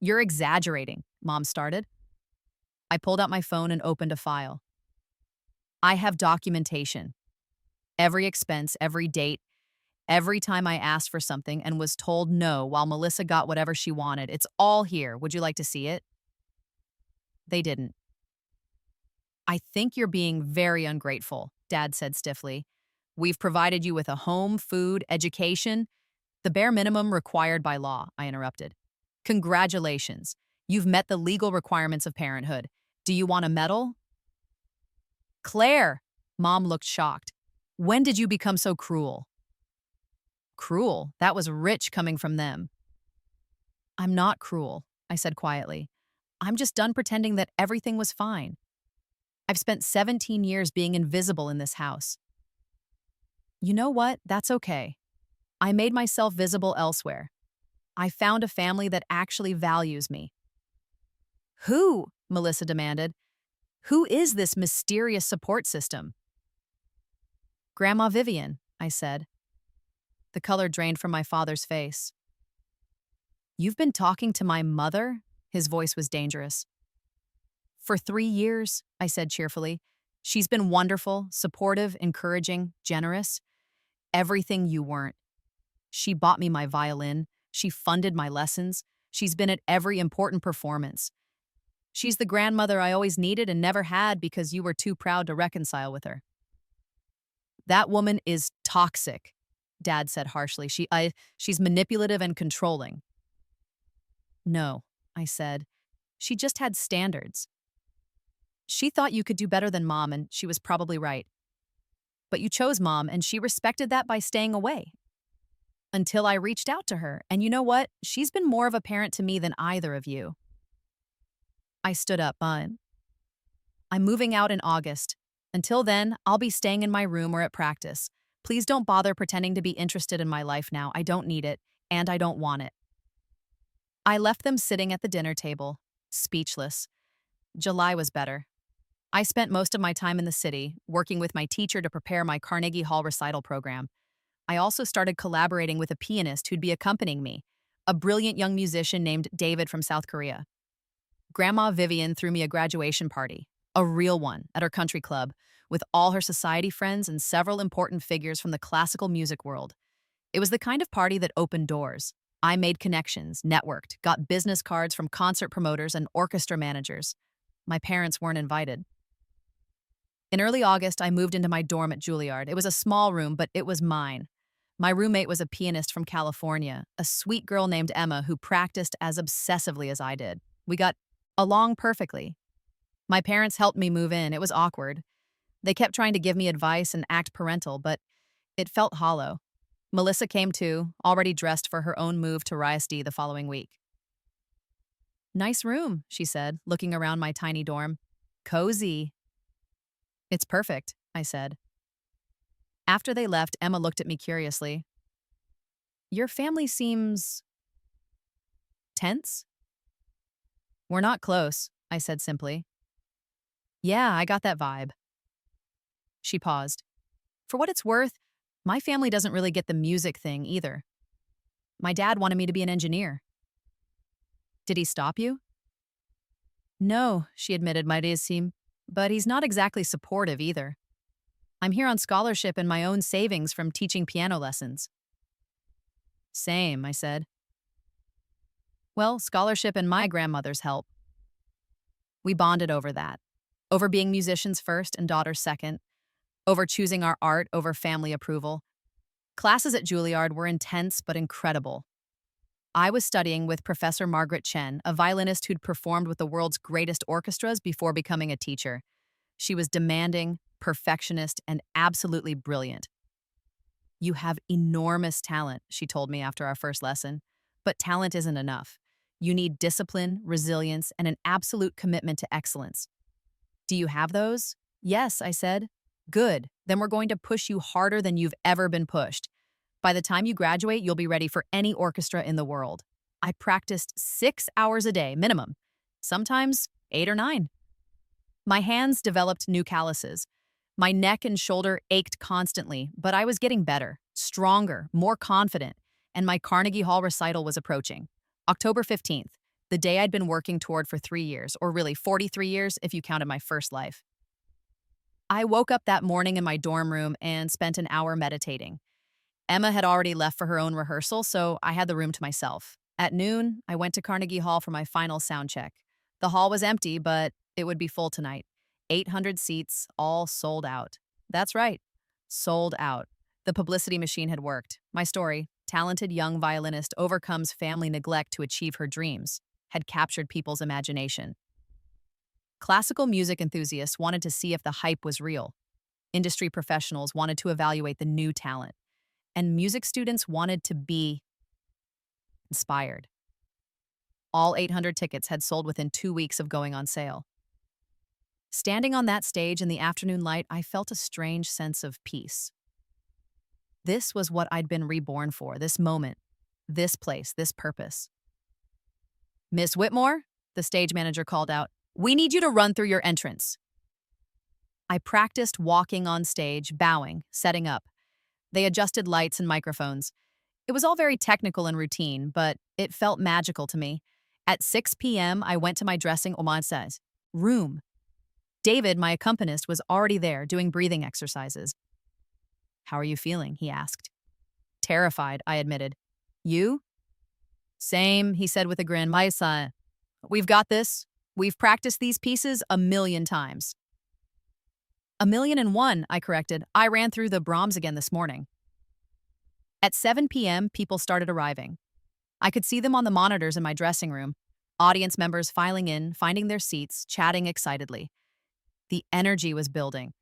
You're exaggerating, Mom started. I pulled out my phone and opened a file. I have documentation. Every expense, every date, every time I asked for something and was told no while Melissa got whatever she wanted. It's all here. Would you like to see it? They didn't. I think you're being very ungrateful, Dad said stiffly. We've provided you with a home, food, education. The bare minimum required by law, I interrupted. Congratulations. You've met the legal requirements of parenthood. Do you want a medal? Claire, Mom looked shocked. When did you become so cruel? Cruel? That was rich coming from them. I'm not cruel, I said quietly. I'm just done pretending that everything was fine. I've spent 17 years being invisible in this house. You know what? That's okay. I made myself visible elsewhere. I found a family that actually values me. Who? Melissa demanded. Who is this mysterious support system? Grandma Vivian, I said. The color drained from my father's face. You've been talking to my mother? His voice was dangerous. For 3 years, I said cheerfully. She's been wonderful, supportive, encouraging, generous. Everything you weren't. She bought me my violin. She funded my lessons. She's been at every important performance. She's the grandmother I always needed and never had because you were too proud to reconcile with her. That woman is toxic, Dad said harshly. She's manipulative and controlling. No, I said. She just had standards. She thought you could do better than Mom, and she was probably right. But you chose Mom, and she respected that by staying away. Until I reached out to her, and you know what? She's been more of a parent to me than either of you. I stood up. I'm moving out in August. Until then, I'll be staying in my room or at practice. Please don't bother pretending to be interested in my life now. I don't need it, and I don't want it. I left them sitting at the dinner table, speechless. July was better. I spent most of my time in the city, working with my teacher to prepare my Carnegie Hall recital program. I also started collaborating with a pianist who'd be accompanying me, a brilliant young musician named David from South Korea. Grandma Vivian threw me a graduation party, a real one, at her country club, with all her society friends and several important figures from the classical music world. It was the kind of party that opened doors, I made connections, networked, got business cards from concert promoters and orchestra managers. My parents weren't invited. In early August, I moved into my dorm at Juilliard. It was a small room, but it was mine. My roommate was a pianist from California, a sweet girl named Emma who practiced as obsessively as I did. We got along perfectly. My parents helped me move in. It was awkward. They kept trying to give me advice and act parental, but it felt hollow. Melissa came too, already dressed for her own move to RISD the following week. "Nice room," she said, looking around my tiny dorm. "Cozy." "It's perfect," I said. After they left, Emma looked at me curiously. "Your family seems tense?" "We're not close," I said simply. "Yeah, I got that vibe." She paused. "For what it's worth, my family doesn't really get the music thing either. My dad wanted me to be an engineer." "Did he stop you?" "No," she admitted, "my days seem, but he's not exactly supportive either. I'm here on scholarship and my own savings from teaching piano lessons." "Same," I said. "Well, scholarship and my grandmother's help." We bonded over that. Over being musicians first and daughters second. Over choosing our art over family approval. Classes at Juilliard were intense but incredible. I was studying with Professor Margaret Chen, a violinist who'd performed with the world's greatest orchestras before becoming a teacher. She was demanding, perfectionist, and absolutely brilliant. "You have enormous talent," she told me after our first lesson. "But talent isn't enough. You need discipline, resilience, and an absolute commitment to excellence." "Do you have those?" "Yes," I said. "Good. Then we're going to push you harder than you've ever been pushed. By the time you graduate, you'll be ready for any orchestra in the world." I practiced 6 hours a day, minimum. Sometimes 8 or 9. My hands developed new calluses. My neck and shoulder ached constantly, but I was getting better, stronger, more confident, and my Carnegie Hall recital was approaching. October 15th, the day I'd been working toward for 3 years, or really 43 years if you counted my first life. I woke up that morning in my dorm room and spent an hour meditating. Emma had already left for her own rehearsal, so I had the room to myself. At noon, I went to Carnegie Hall for my final sound check. The hall was empty, but it would be full tonight. 800 seats, all sold out. That's right, sold out. The publicity machine had worked. My story, talented young violinist overcomes family neglect to achieve her dreams, had captured people's imagination. Classical music enthusiasts wanted to see if the hype was real. Industry professionals wanted to evaluate the new talent. And music students wanted to be inspired. All 800 tickets had sold within 2 weeks of going on sale. Standing on that stage in the afternoon light, I felt a strange sense of peace. This was what I'd been reborn for, this moment, this place, this purpose. "Miss Whitmore," the stage manager called out, "we need you to run through your entrance." I practiced walking on stage, bowing, setting up. They adjusted lights and microphones. It was all very technical and routine, but it felt magical to me. At 6 p.m., I went to my dressing room. David, my accompanist, was already there doing breathing exercises. "How are you feeling?" he asked. "Terrified," I admitted. "You?" "Same," he said with a grin. "We've got this. We've practiced these pieces 1,000,000 times." 1,000,001, I corrected. I ran through the Brahms again this morning. At 7 p.m., people started arriving. I could see them on the monitors in my dressing room, audience members filing in, finding their seats, chatting excitedly. The energy was building.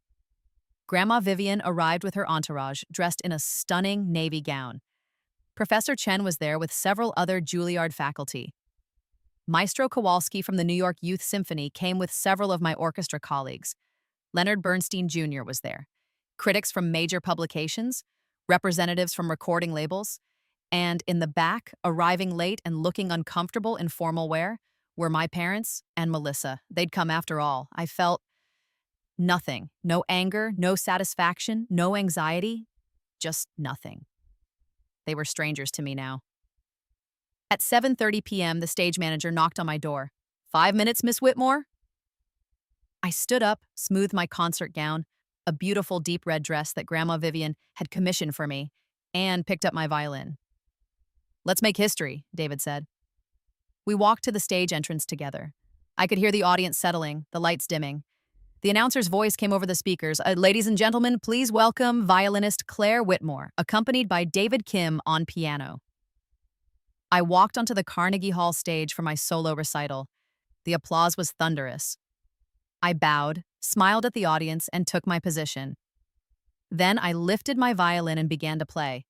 Grandma Vivian arrived with her entourage, dressed in a stunning navy gown. Professor Chen was there with several other Juilliard faculty. Maestro Kowalski from the New York Youth Symphony came with several of my orchestra colleagues. Leonard Bernstein Jr. was there. Critics from major publications, representatives from recording labels, and in the back, arriving late and looking uncomfortable in formal wear, were my parents and Melissa. They'd come after all. I felt nothing. No anger, no satisfaction, no anxiety, just nothing. They were strangers to me now. At 7:30 p.m., the stage manager knocked on my door. 5 minutes, Miss Whitmore?" I stood up, smoothed my concert gown, a beautiful deep red dress that Grandma Vivian had commissioned for me, and picked up my violin. Let's make history, David said. We walked to the stage entrance together. I could hear the audience settling, the lights dimming. The announcer's voice came over the speakers. Ladies and gentlemen, please welcome violinist Claire Whitmore, accompanied by David Kim on piano. I walked onto the Carnegie Hall stage for my solo recital. The applause was thunderous. I bowed, smiled at the audience, and took my position. Then I lifted my violin and began to play.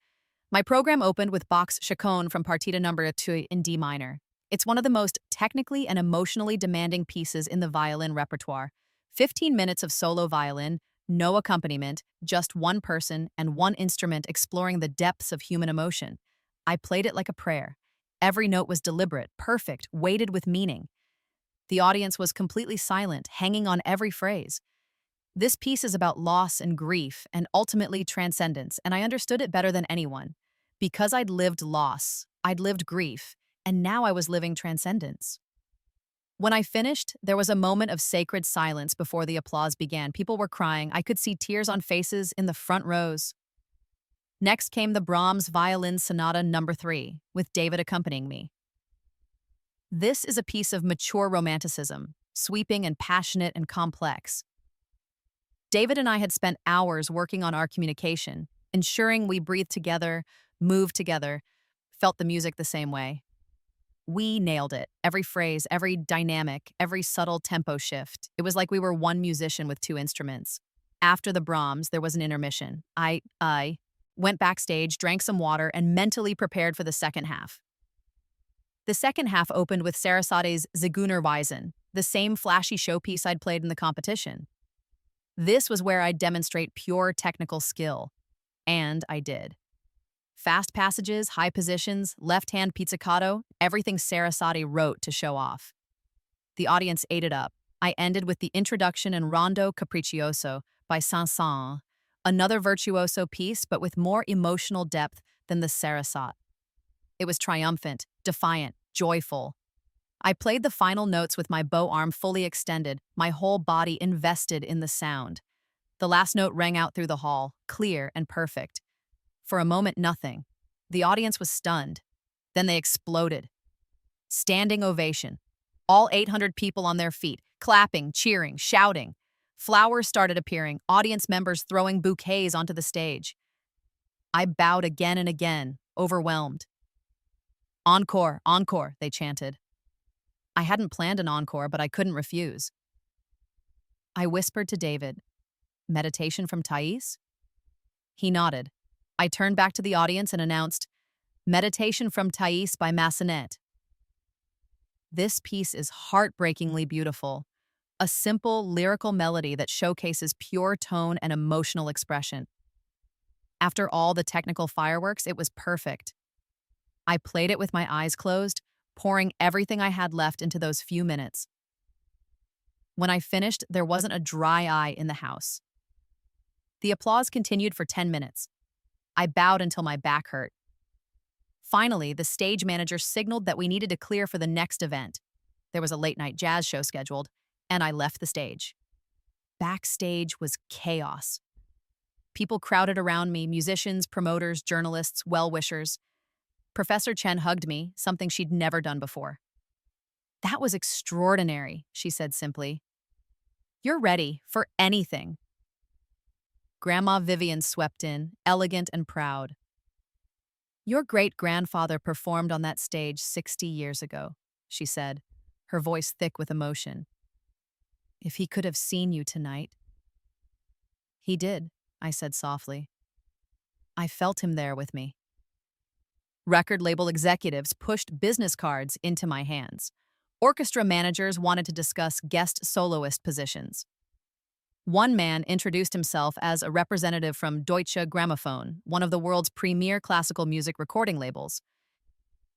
My program opened with Bach's Chaconne from Partita No. 2 in D minor. It's one of the most technically and emotionally demanding pieces in the violin repertoire. 15 minutes of solo violin, no accompaniment, just one person and one instrument exploring the depths of human emotion. I played it like a prayer. Every note was deliberate, perfect, weighted with meaning. The audience was completely silent, hanging on every phrase. This piece is about loss and grief and ultimately transcendence, and I understood it better than anyone. Because I'd lived loss, I'd lived grief, and now I was living transcendence. When I finished, there was a moment of sacred silence before the applause began. People were crying. I could see tears on faces in the front rows. Next came the Brahms Violin Sonata No. 3, with David accompanying me. This is a piece of mature romanticism, sweeping and passionate and complex. David and I had spent hours working on our communication, ensuring we breathed together, moved together, felt the music the same way. We nailed it. Every phrase, every dynamic, every subtle tempo shift. It was like we were one musician with two instruments. After the Brahms, there was an intermission. I went backstage, drank some water, and mentally prepared for the second half. The second half opened with Sarasate's Zigeunerweisen, the same flashy showpiece I'd played in the competition. This was where I'd demonstrate pure technical skill. And I did. Fast passages, high positions, left-hand pizzicato, everything Sarasate wrote to show off. The audience ate it up. I ended with the introduction and Rondo Capriccioso by Saint-Saëns, another virtuoso piece but with more emotional depth than the Sarasate. It was triumphant, defiant, joyful. I played the final notes with my bow arm fully extended, my whole body invested in the sound. The last note rang out through the hall, clear and perfect. For a moment, nothing. The audience was stunned. Then they exploded. Standing ovation. All 800 people on their feet, clapping, cheering, shouting. Flowers started appearing, audience members throwing bouquets onto the stage. I bowed again and again, overwhelmed. Encore, encore, they chanted. I hadn't planned an encore, but I couldn't refuse. I whispered to David, "Meditation from Thais?" He nodded. I turned back to the audience and announced, "Meditation from Thais by Massenet." This piece is heartbreakingly beautiful, a simple lyrical melody that showcases pure tone and emotional expression. After all the technical fireworks, it was perfect. I played it with my eyes closed, pouring everything I had left into those few minutes. When I finished, there wasn't a dry eye in the house. The applause continued for 10 minutes. I bowed until my back hurt. Finally, the stage manager signaled that we needed to clear for the next event. There was a late-night jazz show scheduled, and I left the stage. Backstage was chaos. People crowded around me, musicians, promoters, journalists, well-wishers. Professor Chen hugged me, something she'd never done before. "That was extraordinary," she said simply. "You're ready for anything." Grandma Vivian swept in, elegant and proud. "Your great-grandfather performed on that stage 60 years ago," she said, her voice thick with emotion. "If he could have seen you tonight." "He did," I said softly. "I felt him there with me." Record label executives pushed business cards into my hands. Orchestra managers wanted to discuss guest soloist positions. One man introduced himself as a representative from Deutsche Grammophon, one of the world's premier classical music recording labels.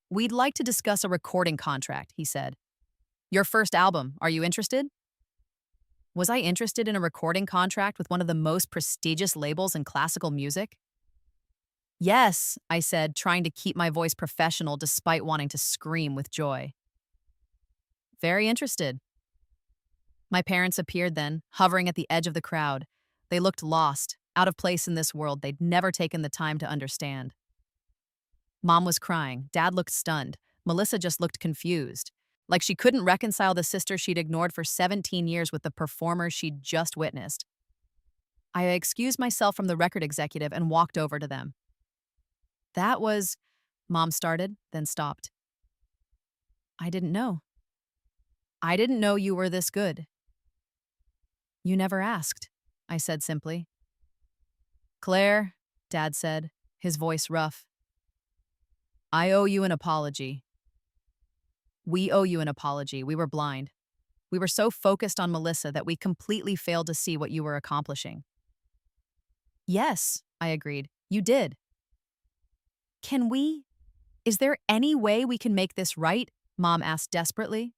"We'd like to discuss a recording contract," he said. "Your first album, are you interested?" Was I interested in a recording contract with one of the most prestigious labels in classical music? "Yes," I said, trying to keep my voice professional despite wanting to scream with joy. "Very interested." My parents appeared then, hovering at the edge of the crowd. They looked lost, out of place in this world they'd never taken the time to understand. Mom was crying. Dad looked stunned. Melissa just looked confused. Like she couldn't reconcile the sister she'd ignored for 17 years with the performer she'd just witnessed. I excused myself from the record executive and walked over to them. That was, Mom started, then stopped. I didn't know. I didn't know you were this good. You never asked, I said simply. Claire, Dad said, his voice rough. I owe you an apology. We owe you an apology. We were blind. We were so focused on Melissa that we completely failed to see what you were accomplishing. Yes, I agreed. You did. Is there any way we can make this right? Mom asked desperately.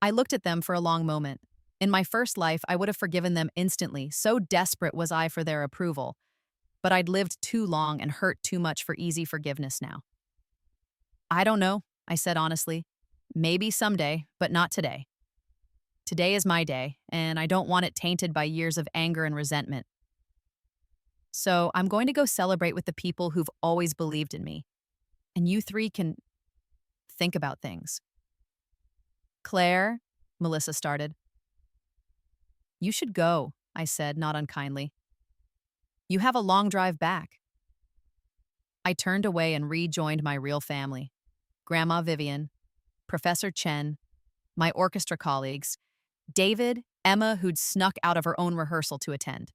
I looked at them for a long moment. In my first life, I would have forgiven them instantly, so desperate was I for their approval. But I'd lived too long and hurt too much for easy forgiveness now. I don't know, I said honestly. Maybe someday, but not today. Today is my day, and I don't want it tainted by years of anger and resentment. So I'm going to go celebrate with the people who've always believed in me. And you three can think about things. Claire, Melissa started. You should go, I said, not unkindly. You have a long drive back. I turned away and rejoined my real family. Grandma Vivian, Professor Chen, my orchestra colleagues, David, Emma, who'd snuck out of her own rehearsal to attend.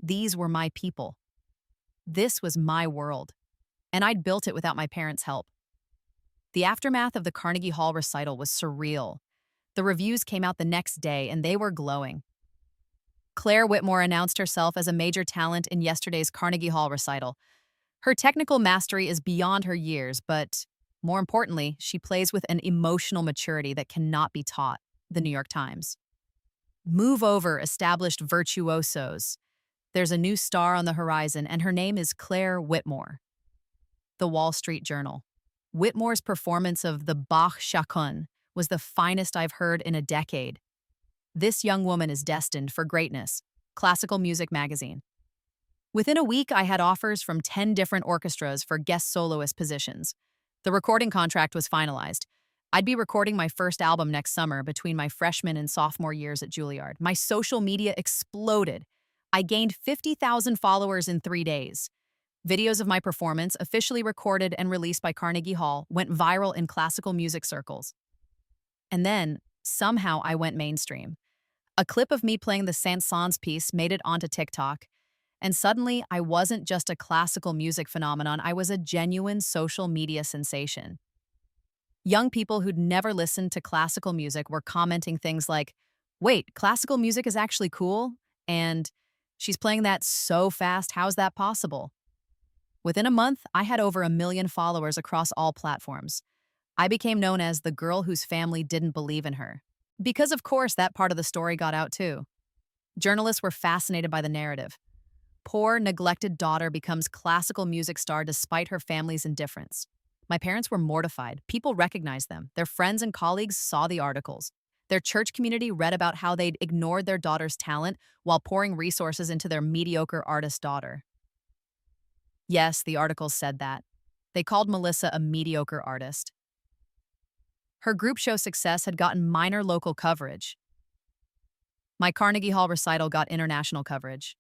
These were my people. This was my world, and I'd built it without my parents' help. The aftermath of the Carnegie Hall recital was surreal. The reviews came out the next day, and they were glowing. Claire Whitmore announced herself as a major talent in yesterday's Carnegie Hall recital. Her technical mastery is beyond her years, but more importantly, she plays with an emotional maturity that cannot be taught, the New York Times. Move over, established virtuosos. There's a new star on the horizon, and her name is Claire Whitmore. The Wall Street Journal. Whitmore's performance of the Bach Chaconne was the finest I've heard in a decade. This young woman is destined for greatness. Classical Music Magazine. Within a week, I had offers from 10 different orchestras for guest soloist positions. The recording contract was finalized. I'd be recording my first album next summer between my freshman and sophomore years at Juilliard. My social media exploded. I gained 50,000 followers in 3 days. Videos of my performance, officially recorded and released by Carnegie Hall, went viral in classical music circles. And then, somehow, I went mainstream. A clip of me playing the Saint-Saëns piece made it onto TikTok, and suddenly I wasn't just a classical music phenomenon, I was a genuine social media sensation. Young people who'd never listened to classical music were commenting things like, "Wait, classical music is actually cool?" And "She's playing that so fast, how's that possible?" Within a month, I had over 1 million followers across all platforms. I became known as the girl whose family didn't believe in her. Because, of course, that part of the story got out too. Journalists were fascinated by the narrative. Poor, neglected daughter becomes classical music star despite her family's indifference. My parents were mortified. People recognized them. Their friends and colleagues saw the articles. Their church community read about how they'd ignored their daughter's talent while pouring resources into their mediocre artist daughter. Yes, the articles said that. They called Melissa a mediocre artist. Her group show success had gotten minor local coverage. My Carnegie Hall recital got international coverage.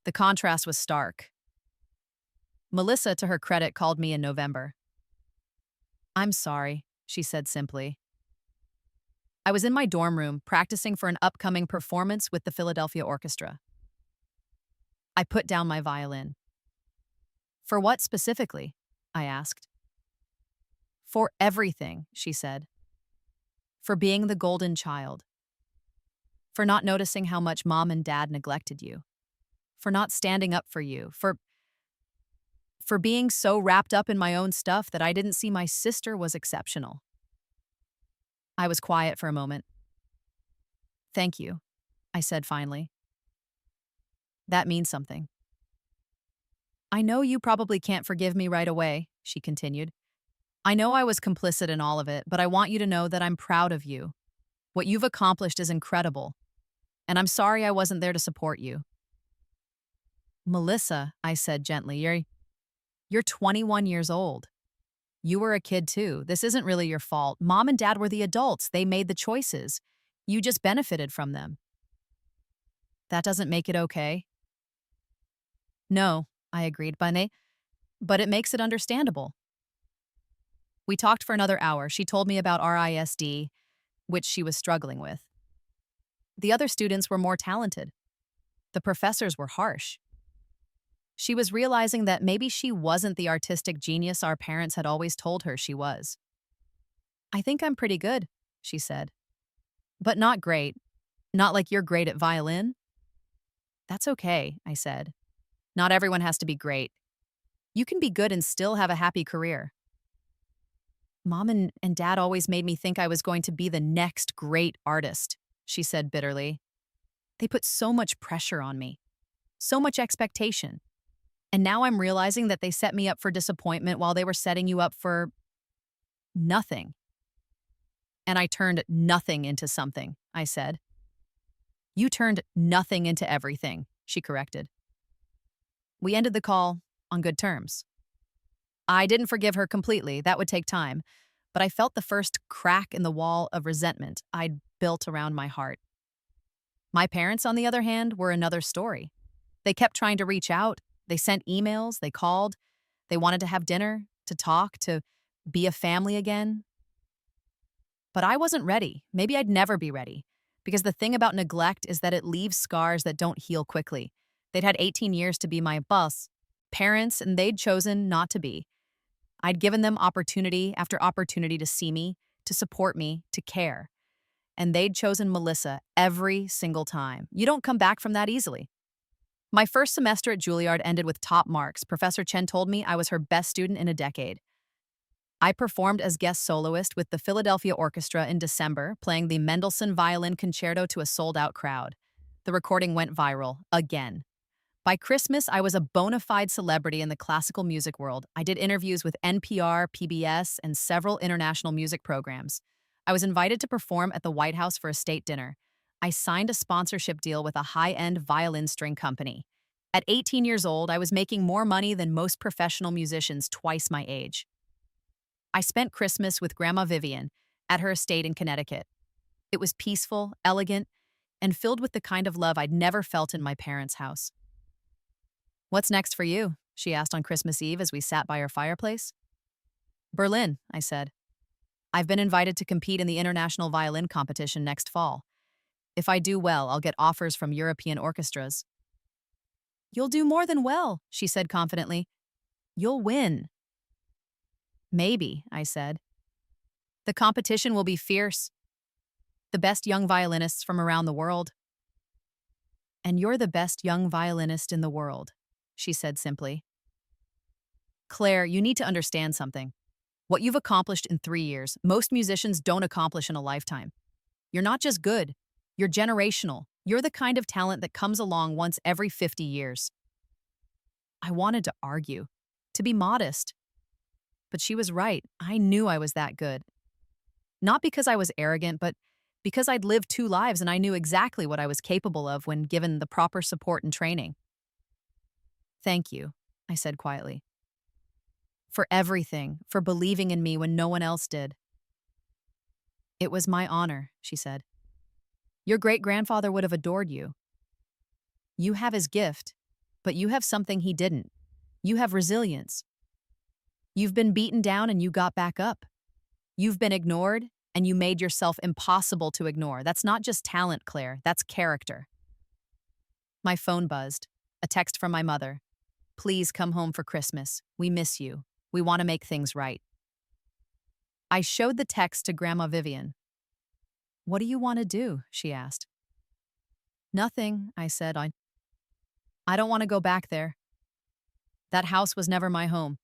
The contrast was stark. Melissa, to her credit, called me in November. "I'm sorry," she said simply. I was in my dorm room practicing for an upcoming performance with the Philadelphia Orchestra. I put down my violin. "For what specifically?" I asked. "For everything," she said. "For being the golden child. For not noticing how much Mom and Dad neglected you. For not standing up for you. For being so wrapped up in my own stuff that I didn't see my sister was exceptional." I was quiet for a moment. "Thank you," I said finally. "That means something." "I know you probably can't forgive me right away," she continued. "I know I was complicit in all of it, but I want you to know that I'm proud of you. What you've accomplished is incredible, and I'm sorry I wasn't there to support you." "Melissa," I said gently, You're 21 years old. You were a kid too. This isn't really your fault. Mom and dad were the adults. They made the choices. You just benefited from them. That doesn't make it okay. No, I agreed, but it makes it understandable. We talked for another hour. She told me about RISD, which she was struggling with. The other students were more talented. The professors were harsh. She was realizing that maybe she wasn't the artistic genius our parents had always told her she was. I think I'm pretty good, she said. But not great. Not like you're great at violin. That's okay, I said. Not everyone has to be great. You can be good and still have a happy career. Mom and Dad always made me think I was going to be the next great artist, she said bitterly. They put so much pressure on me, so much expectation. And now I'm realizing that they set me up for disappointment while they were setting you up for nothing. And I turned nothing into something, I said. You turned nothing into everything, she corrected. We ended the call on good terms. I didn't forgive her completely, that would take time, but I felt the first crack in the wall of resentment I'd built around my heart. My parents, on the other hand, were another story. They kept trying to reach out. They sent emails, they called, they wanted to have dinner, to talk, to be a family again. But I wasn't ready. Maybe I'd never be ready. Because the thing about neglect is that it leaves scars that don't heal quickly. They'd had 18 years to be my boss, parents, and they'd chosen not to be. I'd given them opportunity after opportunity to see me, to support me, to care. And they'd chosen Melissa every single time. You don't come back from that easily. My first semester at Juilliard ended with top marks. Professor Chen told me I was her best student in a decade. I performed as guest soloist with the Philadelphia Orchestra in December, playing the Mendelssohn Violin Concerto to a sold-out crowd. The recording went viral, again. By Christmas, I was a bona fide celebrity in the classical music world. I did interviews with NPR, PBS, and several international music programs. I was invited to perform at the White House for a state dinner. I signed a sponsorship deal with a high-end violin string company. At 18 years old, I was making more money than most professional musicians twice my age. I spent Christmas with Grandma Vivian at her estate in Connecticut. It was peaceful, elegant, and filled with the kind of love I'd never felt in my parents' house. What's next for you? She asked on Christmas Eve as we sat by our fireplace. Berlin, I said. I've been invited to compete in the international violin competition next fall. If I do well, I'll get offers from European orchestras. You'll do more than well, she said confidently. You'll win. Maybe, I said. The competition will be fierce. The best young violinists from around the world. And you're the best young violinist in the world, she said simply. Claire, you need to understand something. What you've accomplished in 3 years, most musicians don't accomplish in a lifetime. You're not just good, you're generational. You're the kind of talent that comes along once every 50 years. I wanted to argue, to be modest. But she was right. I knew I was that good. Not because I was arrogant, but because I'd lived 2 lives and I knew exactly what I was capable of when given the proper support and training. Thank you, I said quietly. For everything, for believing in me when no one else did. It was my honor, she said. Your great-grandfather would have adored you. You have his gift, but you have something he didn't. You have resilience. You've been beaten down and you got back up. You've been ignored and you made yourself impossible to ignore. That's not just talent, Claire. That's character. My phone buzzed. A text from my mother. Please come home for Christmas. We miss you. We want to make things right. I showed the text to Grandma Vivian. What do you want to do? She asked. Nothing, I said. I don't want to go back there. That house was never my home.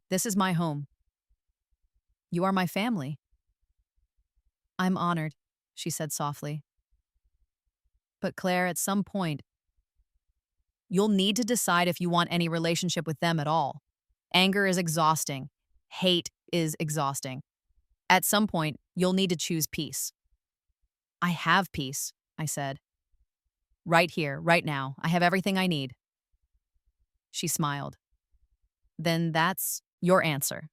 This is my home. You are my family. I'm honored, she said softly. But Claire, at some point, you'll need to decide if you want any relationship with them at all. Anger is exhausting. Hate is exhausting. At some point, you'll need to choose peace. I have peace, I said. Right here, right now. I have everything I need. She smiled. then that's your answer.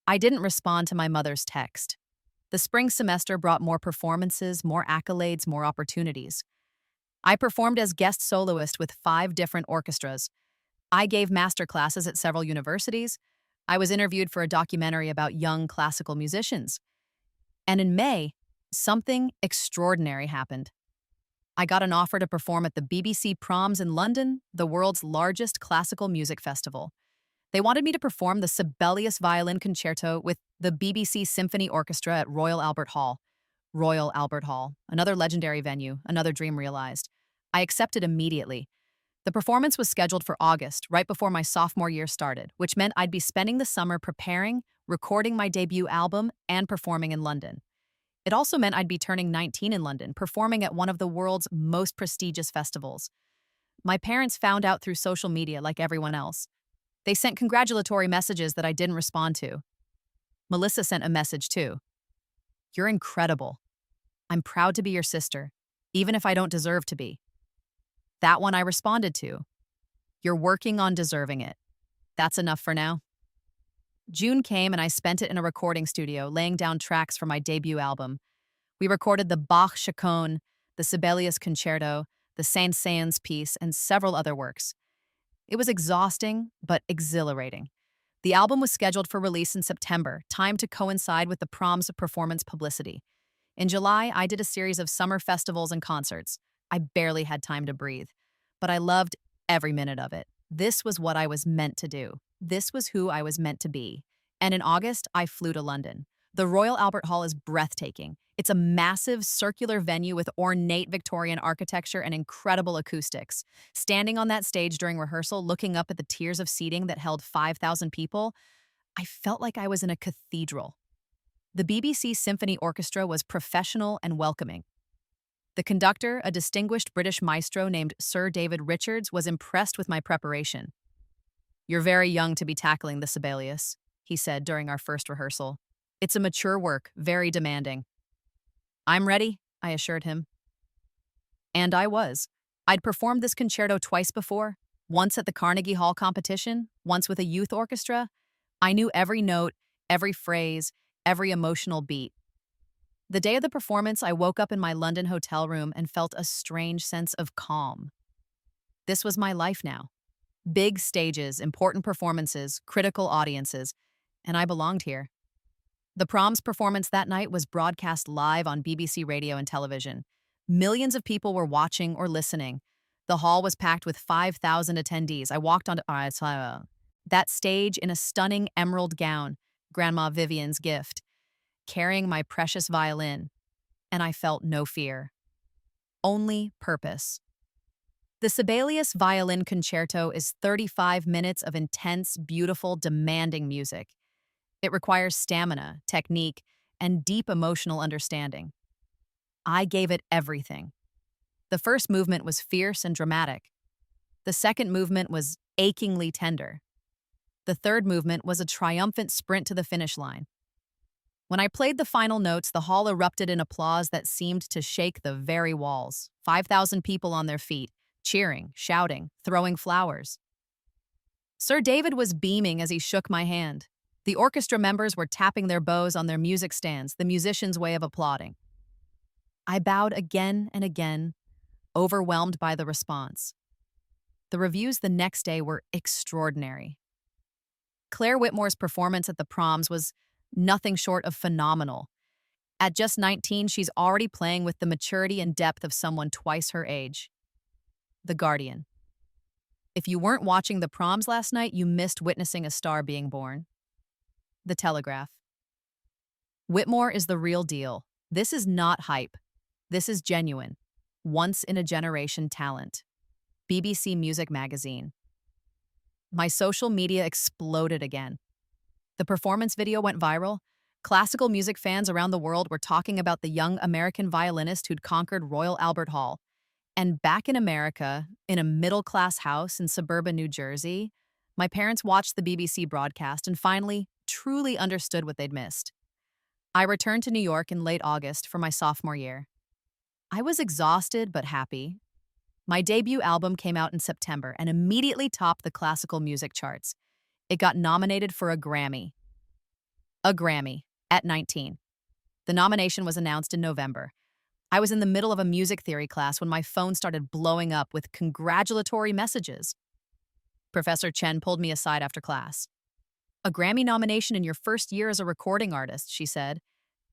I didn't respond to my mother's text. The spring semester brought more performances, more accolades, more opportunities. I performed as guest soloist with 5 different orchestras. I gave master classes at several universities. I was interviewed for a documentary about young classical musicians. And in May, something extraordinary happened. I got an offer to perform at the BBC Proms in London, the world's largest classical music festival. They wanted me to perform the Sibelius Violin Concerto with the BBC Symphony Orchestra at Royal Albert Hall. Royal Albert Hall, another legendary venue, another dream realized. I accepted immediately. The performance was scheduled for August, right before my sophomore year started, which meant I'd be spending the summer preparing, recording my debut album, and performing in London. It also meant I'd be turning 19 in London, performing at one of the world's most prestigious festivals. My parents found out through social media like everyone else. They sent congratulatory messages that I didn't respond to. Melissa sent a message too. "You're incredible. I'm proud to be your sister, even if I don't deserve to be." That one I responded to. "You're working on deserving it. That's enough for now." June came and I spent it in a recording studio, laying down tracks for my debut album. We recorded the Bach Chaconne, the Sibelius Concerto, the Saint-Saëns piece, and several other works. It was exhausting, but exhilarating. The album was scheduled for release in September, timed to coincide with the Proms performance publicity. In July, I did a series of summer festivals and concerts. I barely had time to breathe, but I loved every minute of it. This was what I was meant to do. This was who I was meant to be. And in August, I flew to London. The Royal Albert Hall is breathtaking. It's a massive circular venue with ornate Victorian architecture and incredible acoustics. Standing on that stage during rehearsal, looking up at the tiers of seating that held 5,000 people, I felt like I was in a cathedral. The BBC Symphony Orchestra was professional and welcoming. The conductor, a distinguished British maestro named Sir David Richards, was impressed with my preparation. "You're very young to be tackling the Sibelius," he said during our first rehearsal. "It's a mature work, very demanding." "I'm ready," I assured him. And I was. I'd performed this concerto twice before, once at the Carnegie Hall competition, once with a youth orchestra. I knew every note, every phrase, every emotional beat. The day of the performance, I woke up in my London hotel room and felt a strange sense of calm. This was my life now. Big stages, important performances, critical audiences, and I belonged here. The Proms performance that night was broadcast live on BBC radio and television. Millions of people were watching or listening. The hall was packed with 5,000 attendees. I walked onto that stage in a stunning emerald gown, Grandma Vivian's gift, carrying my precious violin, and I felt no fear. Only purpose. The Sibelius Violin Concerto is 35 minutes of intense, beautiful, demanding music. It requires stamina, technique, and deep emotional understanding. I gave it everything. The first movement was fierce and dramatic. The second movement was achingly tender. The third movement was a triumphant sprint to the finish line. When I played the final notes, the hall erupted in applause that seemed to shake the very walls. 5,000 people on their feet, cheering, shouting, throwing flowers. Sir David was beaming as he shook my hand. The orchestra members were tapping their bows on their music stands, the musicians' way of applauding. I bowed again and again, overwhelmed by the response. The reviews the next day were extraordinary. Claire Whitmore's performance at the Proms was nothing short of phenomenal. At just 19, she's already playing with the maturity and depth of someone twice her age. The Guardian. If you weren't watching the Proms last night, you missed witnessing a star being born. The Telegraph. Whitmore is the real deal. This is not hype. This is genuine. Once-in-a-generation talent. BBC Music Magazine. My social media exploded again. The performance video went viral. Classical music fans around the world were talking about the young American violinist who'd conquered Royal Albert Hall. And back in America, in a middle-class house in suburban New Jersey, my parents watched the BBC broadcast and finally truly understood what they'd missed. I returned to New York in late August for my sophomore year. I was exhausted but happy. My debut album came out in September and immediately topped the classical music charts. It got nominated for a Grammy. A Grammy, at 19. The nomination was announced in November. I was in the middle of a music theory class when my phone started blowing up with congratulatory messages. Professor Chen pulled me aside after class. "A Grammy nomination in your first year as a recording artist," she said.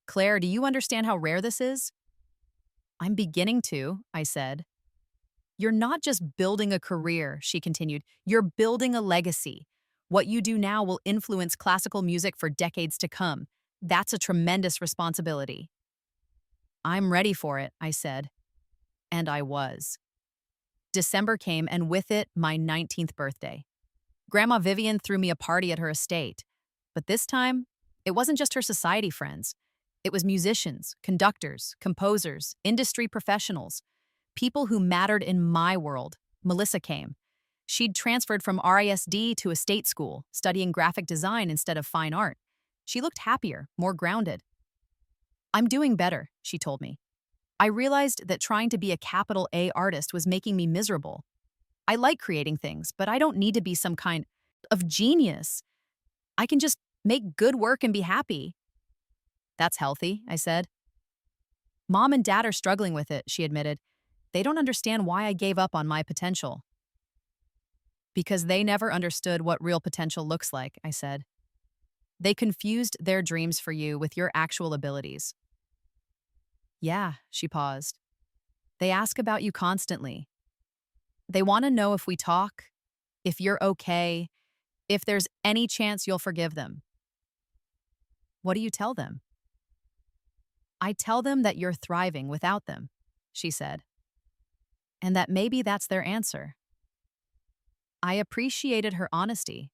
"Claire, do you understand how rare this is?" "I'm beginning to," I said. "You're not just building a career," she continued. "You're building a legacy. What you do now will influence classical music for decades to come. That's a tremendous responsibility." "I'm ready for it," I said. And I was. December came, and with it, my 19th birthday. Grandma Vivian threw me a party at her estate. But this time, it wasn't just her society friends. It was musicians, conductors, composers, industry professionals, people who mattered in my world. Melissa came. She'd transferred from RISD to a state school, studying graphic design instead of fine art. She looked happier, more grounded. "I'm doing better," she told me. "I realized that trying to be a capital A artist was making me miserable. I like creating things, but I don't need to be some kind of genius. I can just make good work and be happy." "That's healthy," I said. "Mom and Dad are struggling with it," she admitted. "They don't understand why I gave up on my potential." "Because they never understood what real potential looks like," I said. "They confused their dreams for you with your actual abilities." "Yeah," she paused. "They ask about you constantly. They want to know if we talk, if you're okay, if there's any chance you'll forgive them." "What do you tell them?" "I tell them that you're thriving without them," she said, "and that maybe that's their answer." I appreciated her honesty.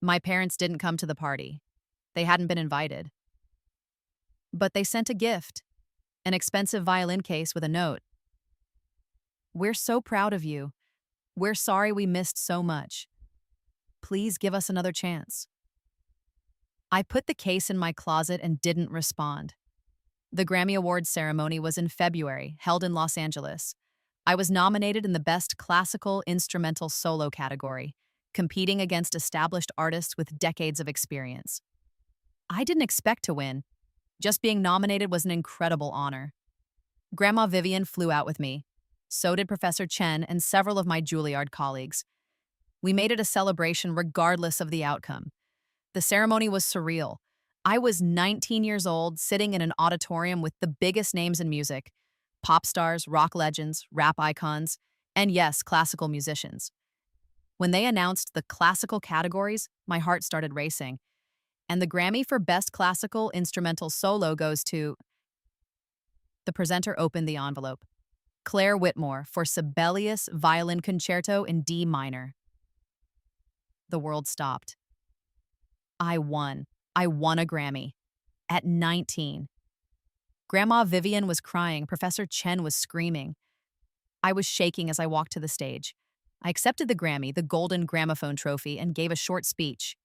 My parents didn't come to the party. They hadn't been invited. But they sent a gift, an expensive violin case with a note. "We're so proud of you. We're sorry we missed so much. Please give us another chance." I put the case in my closet and didn't respond. The Grammy Awards ceremony was in February, held in Los Angeles. I was nominated in the Best Classical Instrumental Solo category, competing against established artists with decades of experience. I didn't expect to win. Just being nominated was an incredible honor. Grandma Vivian flew out with me. So did Professor Chen and several of my Juilliard colleagues. We made it a celebration regardless of the outcome. The ceremony was surreal. I was 19 years old, sitting in an auditorium with the biggest names in music: pop stars, rock legends, rap icons, and yes, classical musicians. When they announced the classical categories, my heart started racing. And the Grammy for Best Classical Instrumental Solo goes to... The presenter opened the envelope. Claire Whitmore for Sibelius Violin Concerto in D minor. The world stopped. I won. I won a Grammy. At 19. Grandma Vivian was crying. Professor Chen was screaming. I was shaking as I walked to the stage. I accepted the Grammy, the Golden Gramophone Trophy, and gave a short speech.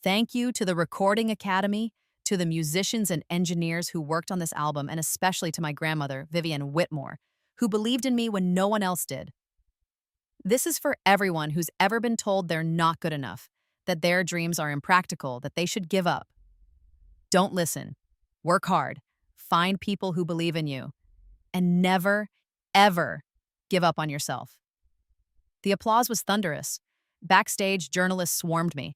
Thank you to the Recording Academy, to the musicians and engineers who worked on this album, and especially to my grandmother, Vivian Whitmore, who believed in me when no one else did. This is for everyone who's ever been told they're not good enough, that their dreams are impractical, that they should give up. Don't listen. Work hard. Find people who believe in you. And never, ever give up on yourself. The applause was thunderous. Backstage, journalists swarmed me.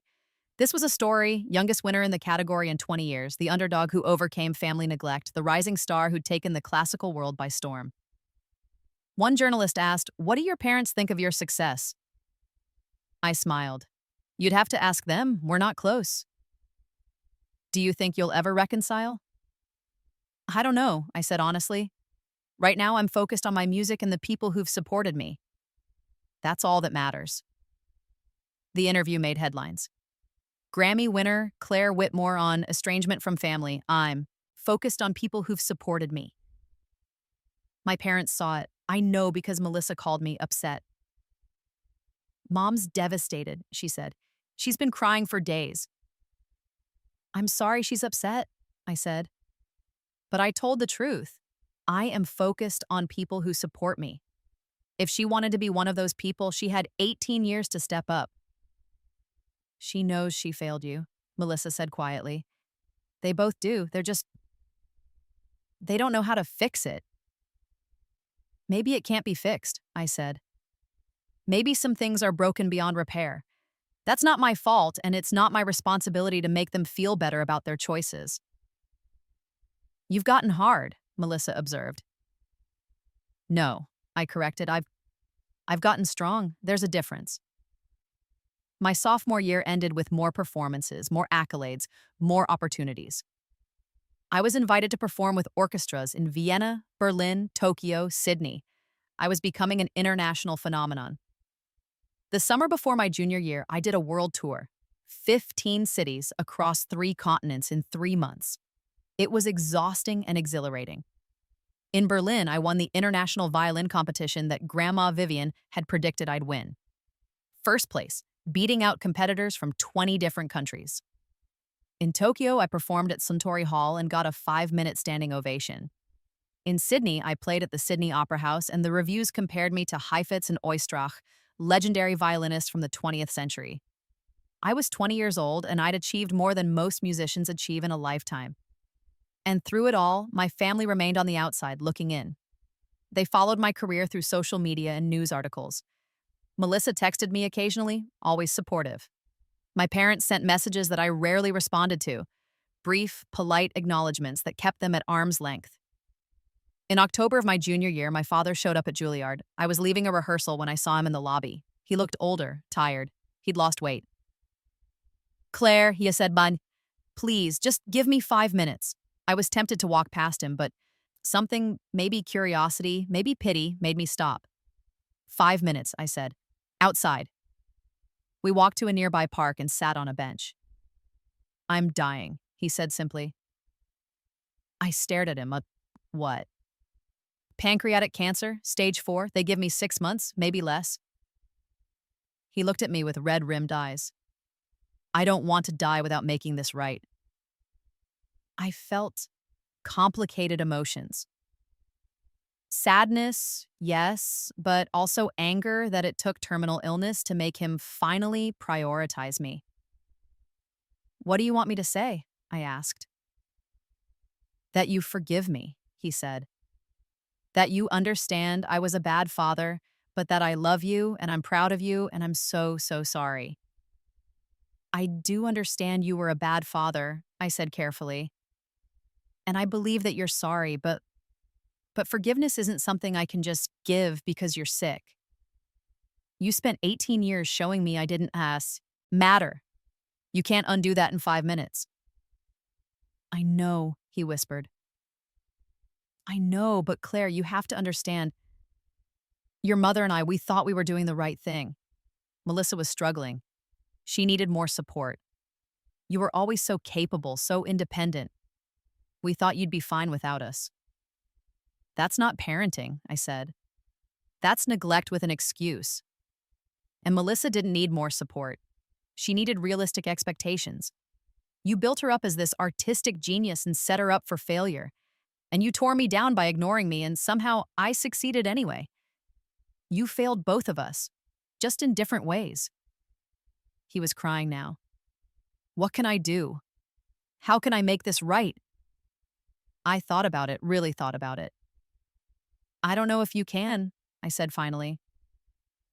This was a story: youngest winner in the category in 20 years, the underdog who overcame family neglect, the rising star who'd taken the classical world by storm. One journalist asked, "What do your parents think of your success?" I smiled. "You'd have to ask them. We're not close." "Do you think you'll ever reconcile?" "I don't know," I said honestly. "Right now I'm focused on my music and the people who've supported me. That's all that matters." The interview made headlines. Grammy winner Claire Whitmore on estrangement from family. I'm focused on people who've supported me. My parents saw it. I know because Melissa called me upset. "Mom's devastated," she said. "She's been crying for days." "I'm sorry she's upset," I said. But I told the truth. I am focused on people who support me. If she wanted to be one of those people, she had 18 years to step up. She knows she failed you, Melissa said quietly. They both do. They don't know how to fix it. Maybe it can't be fixed, I said. Maybe some things are broken beyond repair. That's not my fault, and it's not my responsibility to make them feel better about their choices. You've gotten hard, Melissa observed. No, I corrected. I've gotten strong. There's a difference. My sophomore year ended with more performances, more accolades, more opportunities. I was invited to perform with orchestras in Vienna, Berlin, Tokyo, Sydney. I was becoming an international phenomenon. The summer before my junior year, I did a world tour, 15 cities across 3 continents in 3 months. It was exhausting and exhilarating. In Berlin, I won the international violin competition that Grandma Vivian had predicted I'd win. First place, beating out competitors from 20 different countries. In Tokyo, I performed at Suntory Hall and got a 5-minute standing ovation. In Sydney, I played at the Sydney Opera House, and the reviews compared me to Heifetz and Oistrakh, legendary violinists from the 20th century. I was 20 years old, and I'd achieved more than most musicians achieve in a lifetime. And through it all, my family remained on the outside, looking in. They followed my career through social media and news articles. Melissa texted me occasionally, always supportive. My parents sent messages that I rarely responded to, brief, polite acknowledgments that kept them at arm's length. In October of my junior year, my father showed up at Juilliard. I was leaving a rehearsal when I saw him in the lobby. He looked older, tired. He'd lost weight. Claire, he said, please, just give me 5 minutes. I was tempted to walk past him, but something, maybe curiosity, maybe pity, made me stop. 5 minutes, I said. Outside. We walked to a nearby park and sat on a bench. I'm dying, he said simply. I stared at him. What? Pancreatic cancer, stage 4, they give me 6 months, maybe less. He looked at me with red-rimmed eyes. I don't want to die without making this right. I felt complicated emotions. Sadness, yes, but also anger that it took terminal illness to make him finally prioritize me. What do you want me to say? I asked. That you forgive me, he said. That you understand I was a bad father, but that I love you and I'm proud of you and I'm so, so sorry. I do understand you were a bad father, I said carefully. And I believe that you're sorry, but forgiveness isn't something I can just give because you're sick. You spent 18 years showing me I didn't matter. You can't undo that in 5 minutes. I know, he whispered. I know, but Claire, you have to understand. Your mother and I, we thought we were doing the right thing. Melissa was struggling. She needed more support. You were always so capable, so independent. We thought you'd be fine without us. That's not parenting, I said. That's neglect with an excuse. And Melissa didn't need more support. She needed realistic expectations. You built her up as this artistic genius and set her up for failure. And you tore me down by ignoring me, and somehow I succeeded anyway. You failed both of us, just in different ways. He was crying now. What can I do? How can I make this right? I thought about it, really thought about it. I don't know if you can, I said finally.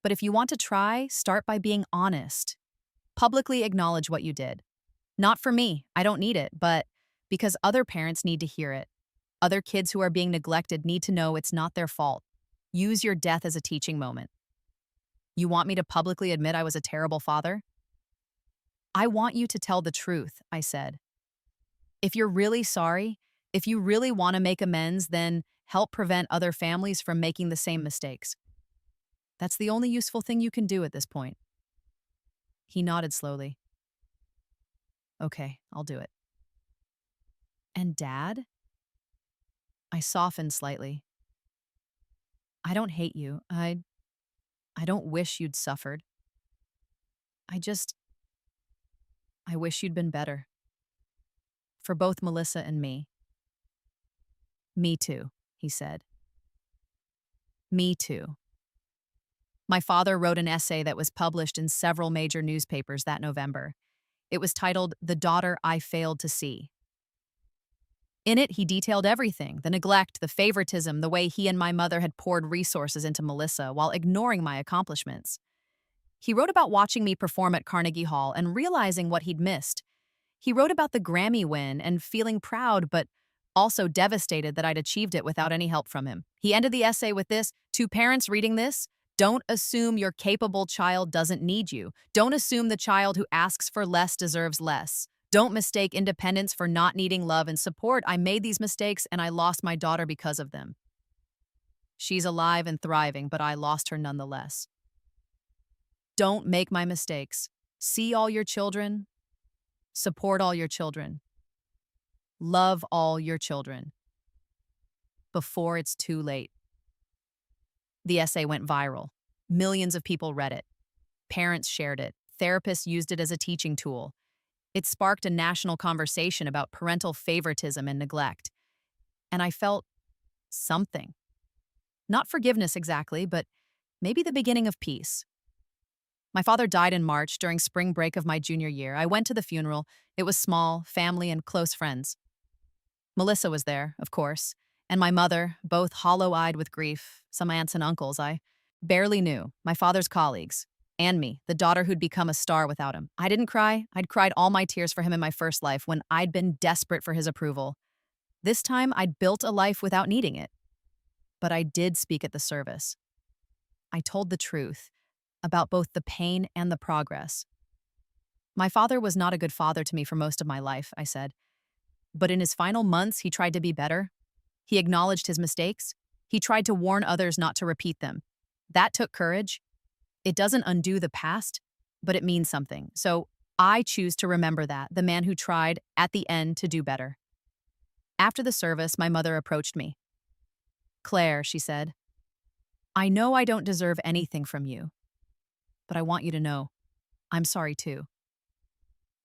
But if you want to try, start by being honest. Publicly acknowledge what you did. Not for me, I don't need it, but because other parents need to hear it. Other kids who are being neglected need to know it's not their fault. Use your death as a teaching moment. You want me to publicly admit I was a terrible father? I want you to tell the truth, I said. If you're really sorry, if you really want to make amends, then help prevent other families from making the same mistakes. That's the only useful thing you can do at this point. He nodded slowly. Okay, I'll do it. And Dad? I softened slightly. I don't hate you. I don't wish you'd suffered. I wish you'd been better. For both Melissa and me. Me too, he said. Me too. My father wrote an essay that was published in several major newspapers that November. It was titled The Daughter I Failed to See. In it, he detailed everything: the neglect, the favoritism, the way he and my mother had poured resources into Melissa while ignoring my accomplishments. He wrote about watching me perform at Carnegie Hall and realizing what he'd missed. He wrote about the Grammy win and feeling proud but also devastated that I'd achieved it without any help from him. He ended the essay with this: to parents reading this, don't assume your capable child doesn't need you. Don't assume the child who asks for less deserves less. Don't mistake independence for not needing love and support. I made these mistakes and I lost my daughter because of them. She's alive and thriving, but I lost her nonetheless. Don't make my mistakes. See all your children. Support all your children. Love all your children. Before it's too late. The essay went viral. Millions of people read it. Parents shared it. Therapists used it as a teaching tool. It sparked a national conversation about parental favoritism and neglect. And I felt something. Not forgiveness exactly, but maybe the beginning of peace. My father died in March during spring break of my junior year. I went to the funeral. It was small, family and close friends. Melissa was there, of course, and my mother, both hollow-eyed with grief, some aunts and uncles I barely knew, my father's colleagues, and me, the daughter who'd become a star without him. I didn't cry. I'd cried all my tears for him in my first life when I'd been desperate for his approval. This time, I'd built a life without needing it. But I did speak at the service. I told the truth about both the pain and the progress. My father was not a good father to me for most of my life, I said. But in his final months, he tried to be better. He acknowledged his mistakes. He tried to warn others not to repeat them. That took courage. It doesn't undo the past, but it means something. So I choose to remember that, the man who tried, at the end, to do better. After the service, my mother approached me. "Claire," she said, "I know I don't deserve anything from you, but I want you to know, I'm sorry too.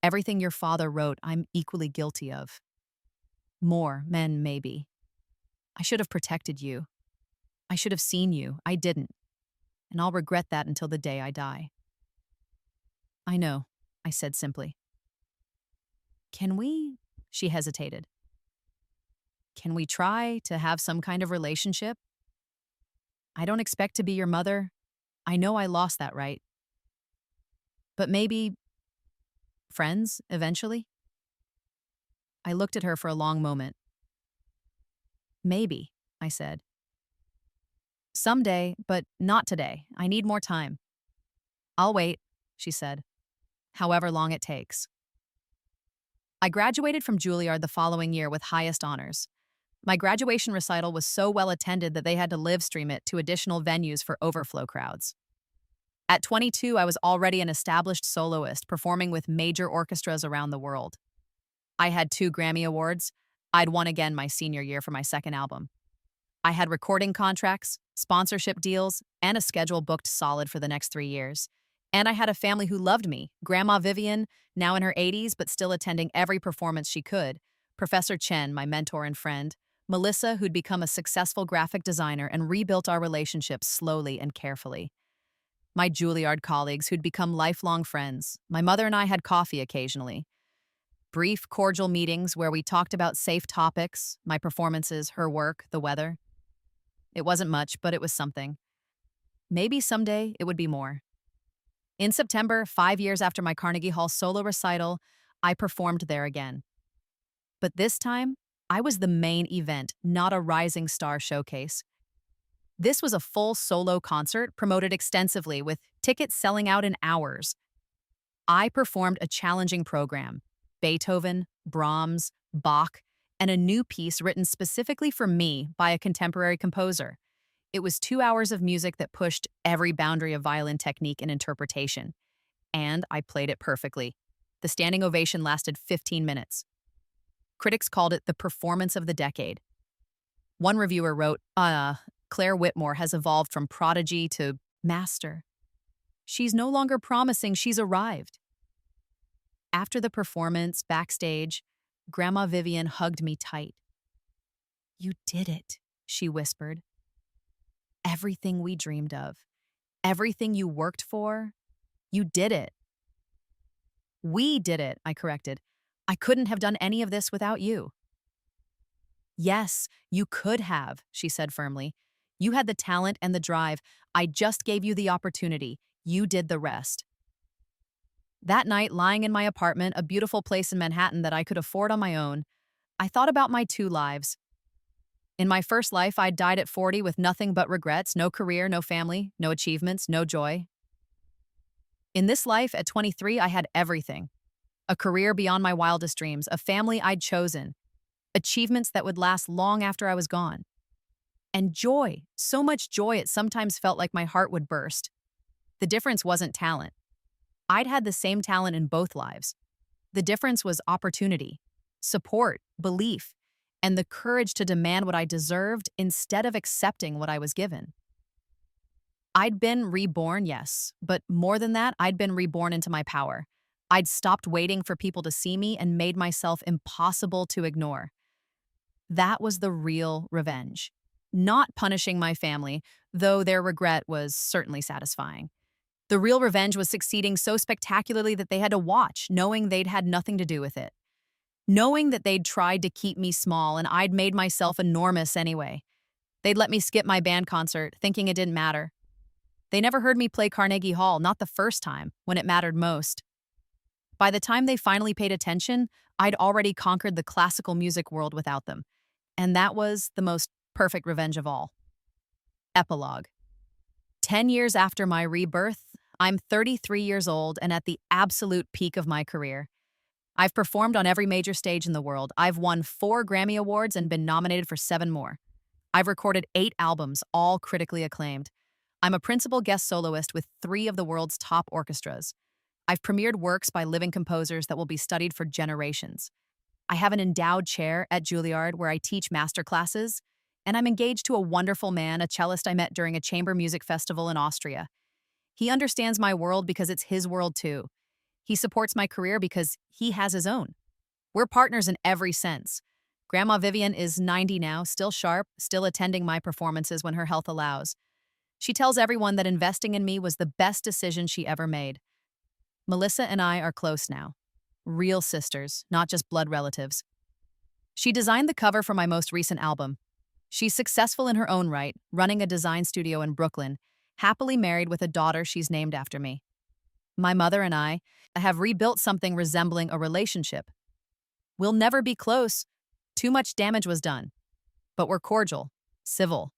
Everything your father wrote, I'm equally guilty of. More, men, maybe. I should have protected you. I should have seen you. I didn't. And I'll regret that until the day I die." "I know," I said simply. "Can we?" She hesitated. "Can we try to have some kind of relationship? I don't expect to be your mother. I know I lost that right. But maybe friends, eventually?" I looked at her for a long moment. "Maybe," I said. "Someday, but not today. I need more time." "I'll wait," she said, "however long it takes." I graduated from Juilliard the following year with highest honors. My graduation recital was so well attended that they had to live stream it to additional venues for overflow crowds. At 22, I was already an established soloist, performing with major orchestras around the world. I had 2 Grammy Awards. I'd won again my senior year for my second album. I had recording contracts, sponsorship deals, and a schedule booked solid for the next 3 years. And I had a family who loved me: Grandma Vivian, now in her 80s but still attending every performance she could; Professor Chen, my mentor and friend; Melissa, who'd become a successful graphic designer and rebuilt our relationship slowly and carefully; my Juilliard colleagues, who'd become lifelong friends. My mother and I had coffee occasionally. Brief, cordial meetings where we talked about safe topics: my performances, her work, the weather. It wasn't much, but it was something. Maybe someday it would be more. In September, 5 years after my Carnegie Hall solo recital, I performed there again. But this time, I was the main event, not a rising star showcase. This was a full solo concert promoted extensively, with tickets selling out in hours. I performed a challenging program: Beethoven, Brahms, Bach, and a new piece written specifically for me by a contemporary composer. It was 2 hours of music that pushed every boundary of violin technique and interpretation. And I played it perfectly. The standing ovation lasted 15 minutes. Critics called it the performance of the decade. One reviewer wrote, Claire Whitmore has evolved from prodigy to master. She's no longer promising, she's arrived." After the performance, backstage, Grandma Vivian hugged me tight. "You did it," she whispered. "Everything we dreamed of. Everything you worked for, you did it. We did it, I corrected. I couldn't have done any of this without you. Yes, you could have, she said firmly. You had the talent and the drive. I just gave you the opportunity. You did the rest. That night, lying in my apartment, a beautiful place in Manhattan that I could afford on my own, I thought about my two lives. In my first life, I died at 40 with nothing but regrets, no career, no family, no achievements, no joy. In this life, at 23, I had everything. A career beyond my wildest dreams, a family I'd chosen, achievements that would last long after I was gone. And joy, so much joy it sometimes felt like my heart would burst. The difference wasn't talent. I'd had the same talent in both lives. The difference was opportunity, support, belief, and the courage to demand what I deserved instead of accepting what I was given. I'd been reborn, yes, but more than that, I'd been reborn into my power. I'd stopped waiting for people to see me and made myself impossible to ignore. That was the real revenge. Not punishing my family, though their regret was certainly satisfying. The real revenge was succeeding so spectacularly that they had to watch, knowing they'd had nothing to do with it. Knowing that they'd tried to keep me small and I'd made myself enormous anyway. They'd let me skip my band concert, thinking it didn't matter. They never heard me play Carnegie Hall, not the first time, when it mattered most. By the time they finally paid attention, I'd already conquered the classical music world without them. And that was the most perfect revenge of all. Epilogue. 10 years after my rebirth, I'm 33 years old and at the absolute peak of my career. I've performed on every major stage in the world. I've won 4 Grammy Awards and been nominated for 7 more. I've recorded 8 albums, all critically acclaimed. I'm a principal guest soloist with 3 of the world's top orchestras. I've premiered works by living composers that will be studied for generations. I have an endowed chair at Juilliard where I teach master classes, and I'm engaged to a wonderful man, a cellist I met during a chamber music festival in Austria. He understands my world because it's his world too. He supports my career because he has his own. We're partners in every sense. Grandma Vivian is 90 now, still sharp, still attending my performances when her health allows. She tells everyone that investing in me was the best decision she ever made. Melissa and I are close now. Real sisters, not just blood relatives. She designed the cover for my most recent album. She's successful in her own right, running a design studio in Brooklyn, happily married with a daughter she's named after me. My mother and I have rebuilt something resembling a relationship. We'll never be close. Too much damage was done. But we're cordial, civil.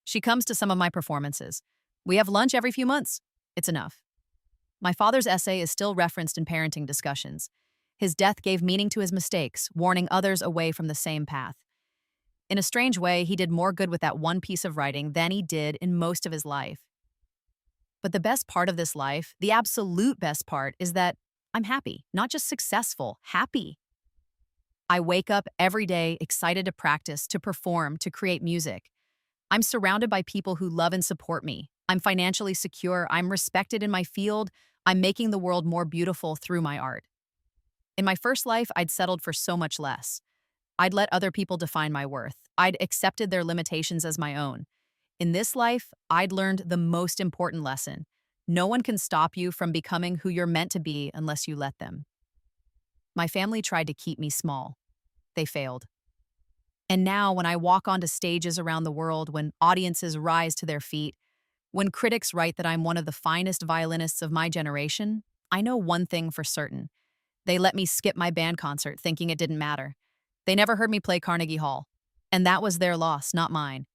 She comes to some of my performances. We have lunch every few months. It's enough. My father's essay is still referenced in parenting discussions. His death gave meaning to his mistakes, warning others away from the same path. In a strange way, he did more good with that one piece of writing than he did in most of his life. But the best part of this life, the absolute best part, is that I'm happy, not just successful, happy. I wake up every day excited to practice, to perform, to create music. I'm surrounded by people who love and support me. I'm financially secure. I'm respected in my field. I'm making the world more beautiful through my art. In my first life, I'd settled for so much less. I'd let other people define my worth. I'd accepted their limitations as my own. In this life, I'd learned the most important lesson. No one can stop you from becoming who you're meant to be unless you let them. My family tried to keep me small. They failed. And now, when I walk onto stages around the world, when audiences rise to their feet, when critics write that I'm one of the finest violinists of my generation, I know one thing for certain. They let me skip my band concert thinking it didn't matter. They never heard me play Carnegie Hall. And that was their loss, not mine.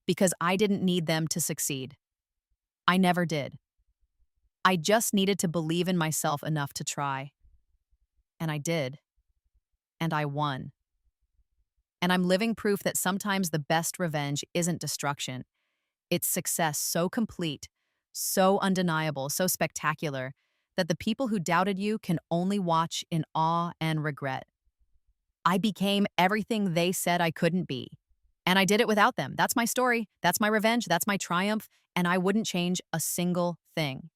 Because I didn't need them to succeed. I never did. I just needed to believe in myself enough to try. And I did. And I won. And I'm living proof that sometimes the best revenge isn't destruction. It's success so complete, so undeniable, so spectacular, that the people who doubted you can only watch in awe and regret. I became everything they said I couldn't be. And I did it without them. That's my story. That's my revenge. That's my triumph. And I wouldn't change a single thing.